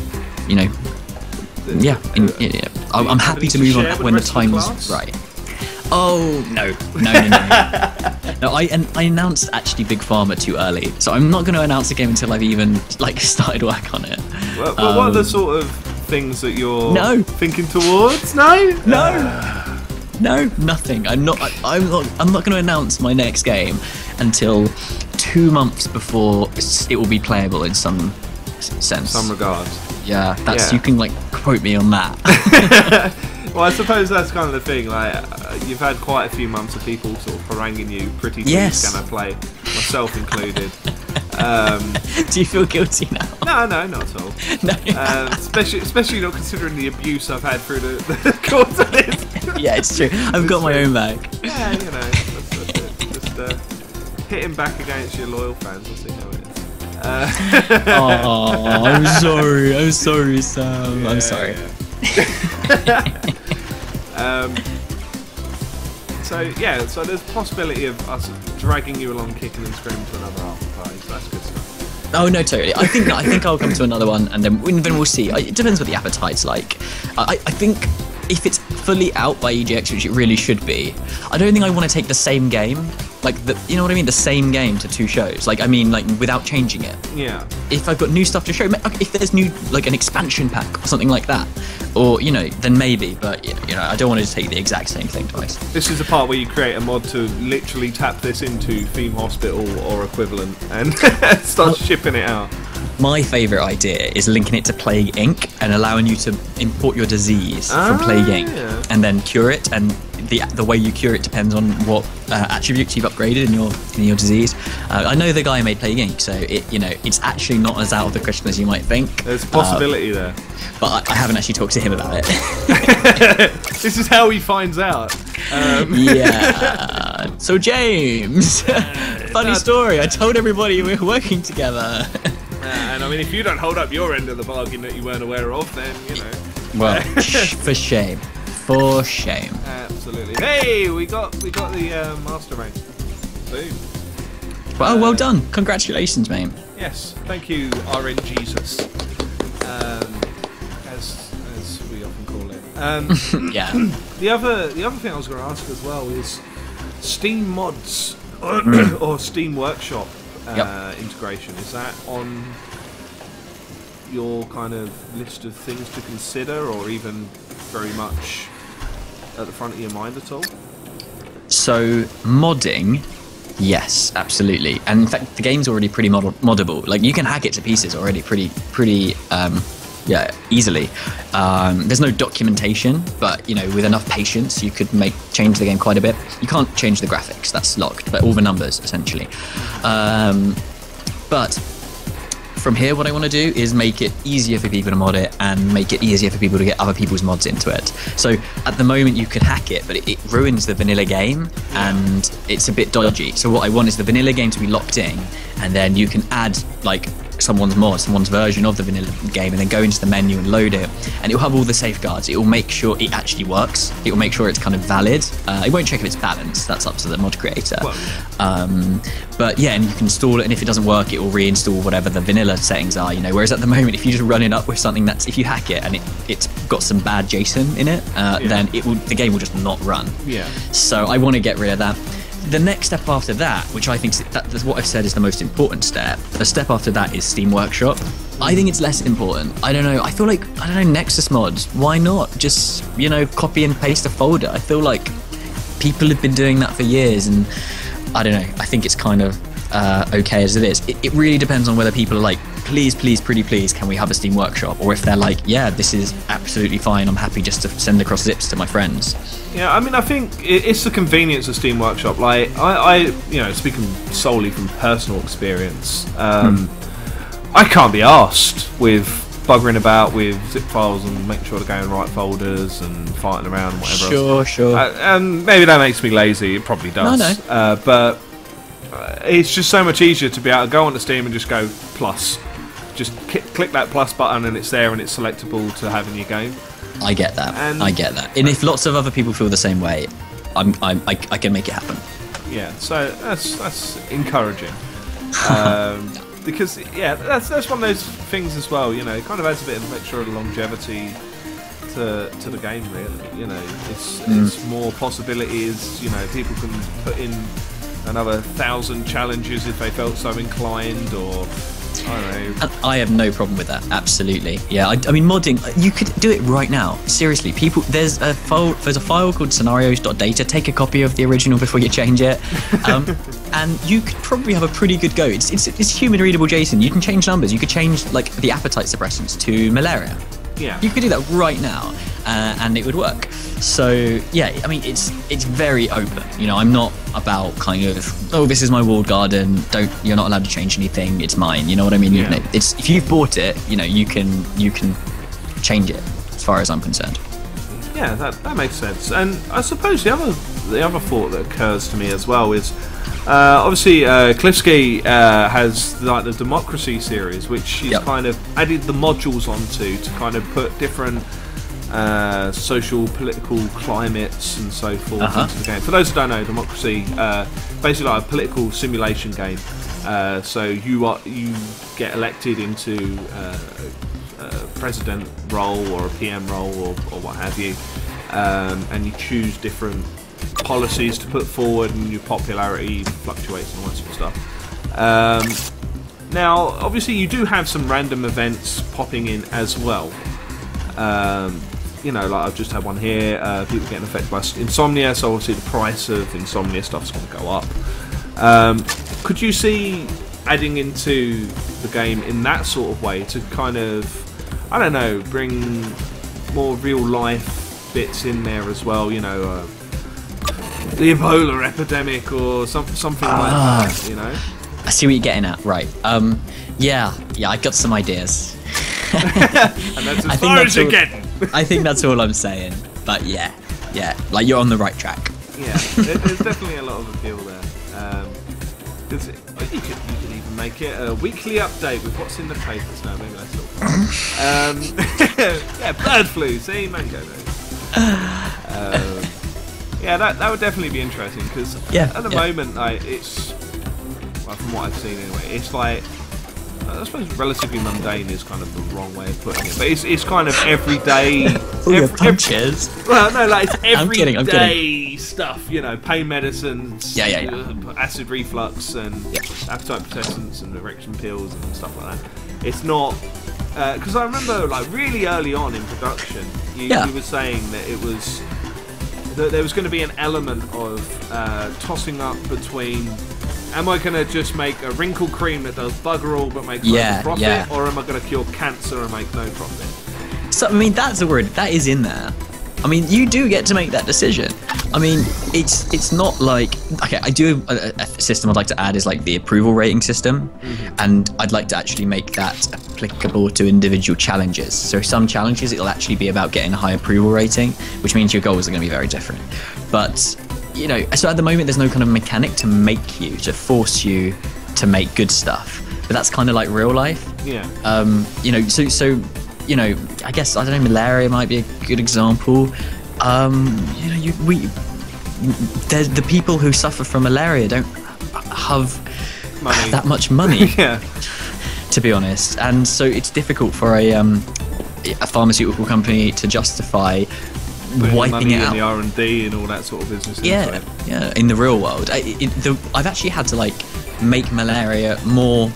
[SPEAKER 2] happy to move on when the time's right. Oh, no. No, I announced actually Big Pharma too early, so I'm not going to announce a game until I've even like started work on it.
[SPEAKER 1] Well, what are the sort of things that you're thinking towards?
[SPEAKER 2] No, nothing. I'm not going to announce my next game until 2 months before it will be playable in some sense.
[SPEAKER 1] Some regards.
[SPEAKER 2] Yeah, you can like quote me on that.
[SPEAKER 1] Well, I suppose that's kind of the thing. Like, you've had quite a few months of people sort of haranguing you, pretty please can I play, myself included.
[SPEAKER 2] Do you feel guilty now?
[SPEAKER 1] No, not at all.
[SPEAKER 2] No.
[SPEAKER 1] Especially not considering the abuse I've had through the course of this.
[SPEAKER 2] Yeah, it's true. I've got my own back.
[SPEAKER 1] Yeah, you know, that's it. Just hitting back against your loyal fans. We'll see how it is.
[SPEAKER 2] I'm sorry, Sam.
[SPEAKER 1] Yeah,
[SPEAKER 2] I'm sorry.
[SPEAKER 1] Yeah. So there's a possibility of us dragging you along, kicking and screaming to another after party. So that's good stuff.
[SPEAKER 2] Oh no, totally. I think I'll come to another one, and then we'll see. It depends what the appetite's like. I think if it's fully out by EGX, which it really should be, I don't think I want to take the same game, you know what I mean, the same game to 2 shows. Like, I mean, like without changing it.
[SPEAKER 1] Yeah.
[SPEAKER 2] If I've got new stuff to show, if there's new, like an expansion pack or something like that, or you know, then maybe. But you know, I don't want to take the exact same thing twice.
[SPEAKER 1] This is the part where you create a mod to literally tap this into Theme Hospital or equivalent and start shipping it out.
[SPEAKER 2] My favourite idea is linking it to Plague Inc. and allowing you to import your disease from Plague Inc. and then cure it, and the way you cure it depends on what attributes you've upgraded in your disease. I know the guy who made Plague Inc., so it's actually not as out of the question as you might think.
[SPEAKER 1] There's a possibility there.
[SPEAKER 2] But I haven't actually talked to him about it.
[SPEAKER 1] This is how he finds out.
[SPEAKER 2] Yeah. So James, funny story. I told everybody we were working together.
[SPEAKER 1] And I mean, if you don't hold up your end of the bargain that you weren't aware of, then, you know.
[SPEAKER 2] Well, for shame. For shame.
[SPEAKER 1] Absolutely. Hey, we got the master rank. Boom.
[SPEAKER 2] Well done. Congratulations, mate.
[SPEAKER 1] Yes. Thank you, RNGesus. As we often call it.
[SPEAKER 2] Yeah.
[SPEAKER 1] The other thing I was going to ask as well is Steam mods or Steam Workshop. Integration, is that on your kind of list of things to consider, or even very much at the front of your mind at all?
[SPEAKER 2] So modding, yes, absolutely. And in fact, the game's already pretty moddable. Like, you can hack it to pieces already pretty easily. There's no documentation, but you know, with enough patience, you could change the game quite a bit. You can't change the graphics, that's locked, but all the numbers essentially. But from here, what I want to do is make it easier for people to mod it, and make it easier for people to get other people's mods into it. So at the moment, you could hack it, but it ruins the vanilla game, and it's a bit dodgy. So what I want is the vanilla game to be locked in, and then you can add like someone's version of the vanilla game, and then go into the menu and load it, and it'll have all the safeguards. It will make sure it actually works. It will make sure it's kind of valid. It won't check if it's balanced. That's up to the mod creator. But yeah, and you can install it, and if it doesn't work, it will reinstall whatever the vanilla settings are. You know, whereas at the moment, if you just run it up with something if you hack it and it's got some bad JSON in it, then the game will just not run. Yeah. So I want to get rid of that. The next step after that, which I think that's what I've said is the most important step, the step after that is Steam Workshop. I think it's less important. I don't know. I feel like, Nexus mods. Why not? Just, copy and paste a folder. I feel like people have been doing that for years, and I don't know. I think it's kind of okay as it is. It really depends on whether people are like, please, pretty please, can we have a Steam Workshop? Or if they're like, yeah, this is absolutely fine. I'm happy just to send across zips to my friends.
[SPEAKER 1] Yeah, I mean, I think it's the convenience of Steam Workshop. Like, I speaking solely from personal experience, I can't be arsed with buggering about with zip files and making sure they're going in the right folders and fighting around and whatever else.
[SPEAKER 2] Sure.
[SPEAKER 1] And maybe that makes me lazy. It probably does.
[SPEAKER 2] No.
[SPEAKER 1] But it's just so much easier to be able to go onto Steam and just go plus. Just click that plus button and it's there and it's selectable to have in your game.
[SPEAKER 2] I get that. And if lots of other people feel the same way, I can make it happen.
[SPEAKER 1] Yeah, so that's encouraging. Because that's one of those things as well. It kind of adds a bit of extra longevity to the game. Really, it's more possibilities. People can put in another 1,000 challenges if they felt so inclined, or I don't know.
[SPEAKER 2] And I have no problem with that. Absolutely, yeah. I mean, modding, you could do it right now. Seriously, people. There's a file called scenarios.data. Take a copy of the original before you change it, and you could probably have a pretty good go. It's human readable JSON. You can change numbers. You could change like the appetite suppressants to malaria.
[SPEAKER 1] Yeah.
[SPEAKER 2] You could do that right now, and it would work. So yeah, I mean, it's very open. I'm not about kind of, oh, this is my walled garden. You're not allowed to change anything. It's mine. You know what I mean?
[SPEAKER 1] Yeah.
[SPEAKER 2] It's if you've bought it, you can change it. As far as I'm concerned.
[SPEAKER 1] Yeah, that makes sense. And I suppose the other thought that occurs to me as well is obviously Klifsky has like the Democracy series, which he's kind of added the modules onto to kind of put different social, political climates and so forth into the game. For those who don't know, Democracy basically like a political simulation game. So you get elected into a president role or a PM role or what have you, and you choose different policies to put forward, and your popularity fluctuates and all that sort of stuff. Now, obviously, you do have some random events popping in as well. Like I've just had one here, people getting affected by insomnia, so obviously the price of insomnia stuff's going to go up. Could you see adding into the game in that sort of way to kind of, I don't know, bring more real life bits in there as well, the Ebola epidemic or something like that,
[SPEAKER 2] I see what you're getting at, right? Yeah, I got some ideas.
[SPEAKER 1] And that's as far as you're getting.
[SPEAKER 2] I think that's all I'm saying. But yeah, like you're on the right track.
[SPEAKER 1] Yeah, there's definitely a lot of appeal there. Because you could even make it a weekly update with what's in the papers now. Maybe that's all. Yeah, bird flu. See, mango knows. Yeah, that would definitely be interesting because at the moment, it's from what I've seen anyway, it's like, I suppose relatively mundane is kind of the wrong way of putting it, but it's kind of everyday.
[SPEAKER 2] Punches.
[SPEAKER 1] Well, no, like it's everyday
[SPEAKER 2] I'm kidding.
[SPEAKER 1] stuff. Pain medicines, acid reflux, and appetite suppressants, and erection pills, and stuff like that. It's not because I remember, like really early on in production, you were saying that it was that there was going to be an element of tossing up between. Am I going to just make a wrinkle cream that does bugger all but makes no profit, or am I going to cure cancer and make no profit?
[SPEAKER 2] So, I mean, that's a word that is in there. I mean, you do get to make that decision. I mean, it's not like, okay, I do a system I'd like to add is like the approval rating system, and I'd like to actually make that applicable to individual challenges. So some challenges, it'll actually be about getting a high approval rating, which means your goals are going to be very different. But so at the moment there's no kind of mechanic to force you to make good stuff. But that's kind of like real life.
[SPEAKER 1] Yeah.
[SPEAKER 2] So I guess, I don't know, malaria might be a good example. The people who suffer from malaria don't have that much money. To be honest, and so it's difficult for a pharmaceutical company to justify wiping it out.
[SPEAKER 1] The R&D and all that sort of business.
[SPEAKER 2] In the real world, I've actually had to like make malaria more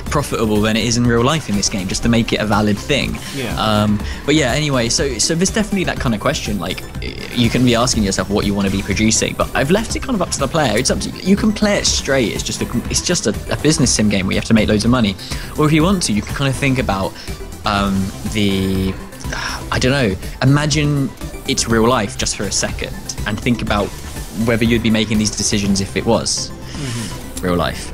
[SPEAKER 2] profitable than it is in real life in this game, just to make it a valid thing.
[SPEAKER 1] Yeah.
[SPEAKER 2] But yeah, anyway, so there's definitely that kind of question. Like, you can be asking yourself what you want to be producing, but I've left it kind of up to the player. It's up to you. You can play it straight. It's just a business sim game where you have to make loads of money. Or if you want to, you can kind of think about I don't know, imagine it's real life just for a second and think about whether you'd be making these decisions if it was real life.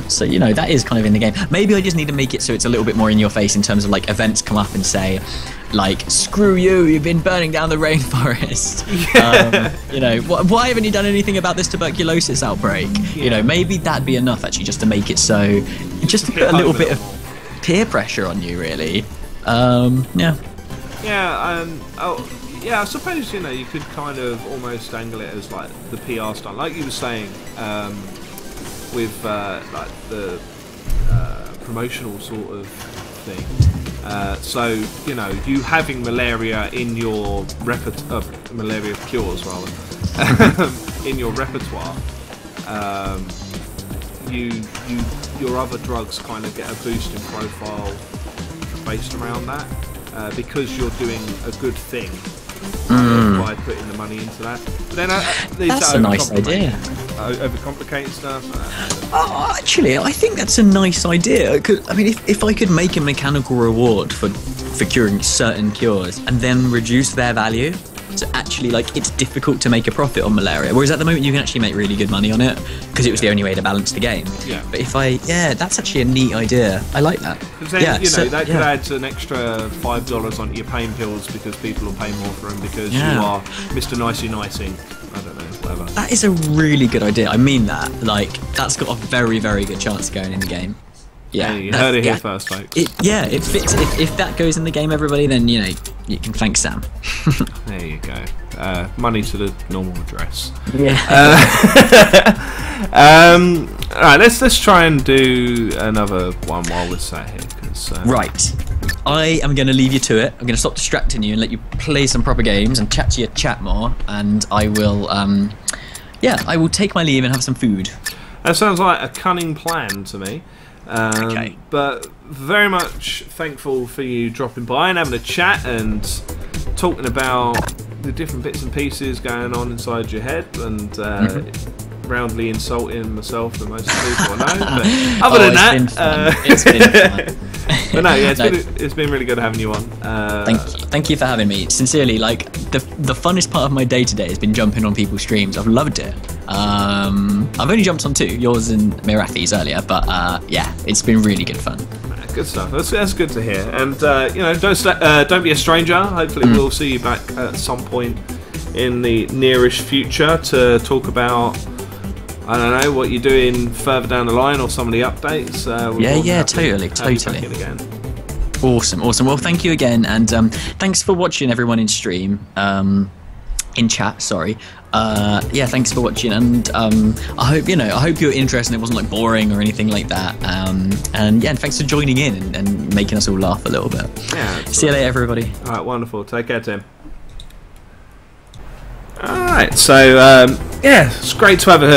[SPEAKER 2] So, you know, that is kind of in the game. Maybe I just need to make it so it's a little bit more in your face in terms of like events come up and say, like, screw you, you've been burning down the rainforest. You know, why haven't you done anything about this tuberculosis outbreak? You know, maybe that'd be enough actually, just to make it so, just to put a little bit of peer pressure on you, really.
[SPEAKER 1] Yeah, I suppose, you know, you could kind of almost angle it as like the PR stunt, like you were saying, with like the promotional sort of thing. So, you know, you having malaria in your malaria cures rather in your repertoire, your other drugs kind of get a boost in profile based around that, because you're doing a good thing by putting the money into that. But then
[SPEAKER 2] that's a nice idea.
[SPEAKER 1] Overcomplicate stuff.
[SPEAKER 2] Oh, actually, I think that's a nice idea. I mean, if I could make a mechanical reward for curing certain cures and then reduce their value, so actually, like, it's difficult to make a profit on malaria, whereas at the moment you can actually make really good money on it because it was the only way to balance the game.
[SPEAKER 1] Yeah.
[SPEAKER 2] But that's actually a neat idea. I like that.
[SPEAKER 1] Because then, you know, that could add an extra $5 onto your pain pills because people will pay more for them because you are Mr. Nicey Nicey. I don't know, whatever.
[SPEAKER 2] That is a really good idea. I mean that. Like, that's got a very, very good chance of going in the game. Yeah,
[SPEAKER 1] you heard it here first, folks.
[SPEAKER 2] It fits. If that goes in the game, everybody, then, you know, you can thank Sam.
[SPEAKER 1] There you go. Money to the normal address.
[SPEAKER 2] Yeah.
[SPEAKER 1] All right, let's try and do another one while we're sat here.
[SPEAKER 2] Right. I am going to leave you to it. I'm going to stop distracting you and let you play some proper games and chat to your chat more. And I will, I will take my leave and have some food.
[SPEAKER 1] That sounds like a cunning plan to me.
[SPEAKER 2] Okay.
[SPEAKER 1] But very much thankful for you dropping by and having a chat and talking about the different bits and pieces going on inside your head and roundly insulting myself and most of the people I know. But other than that,
[SPEAKER 2] it's been fun.
[SPEAKER 1] But no, yeah, it's been really good having you on.
[SPEAKER 2] Thank you for having me. Sincerely, like, the funnest part of my day today has been jumping on people's streams. I've loved it. I've only jumped on 2, yours and Mirathi's earlier, but yeah, it's been really good fun.
[SPEAKER 1] Good stuff. That's good to hear. And you know, don't be a stranger. Hopefully, we'll see you back at some point in the nearish future to talk about, I don't know, what you're doing further down the line or some of the updates. Totally. Again.
[SPEAKER 2] Awesome. Well, thank you again, and thanks for watching, everyone in stream, in chat. Sorry. Thanks for watching, and I hope you're interested. It wasn't like boring or anything like that. And thanks for joining in and making us all laugh a little bit.
[SPEAKER 1] Yeah.
[SPEAKER 2] See you later, everybody.
[SPEAKER 1] All right, wonderful. Take care, Tim. All right, so it's great to have her.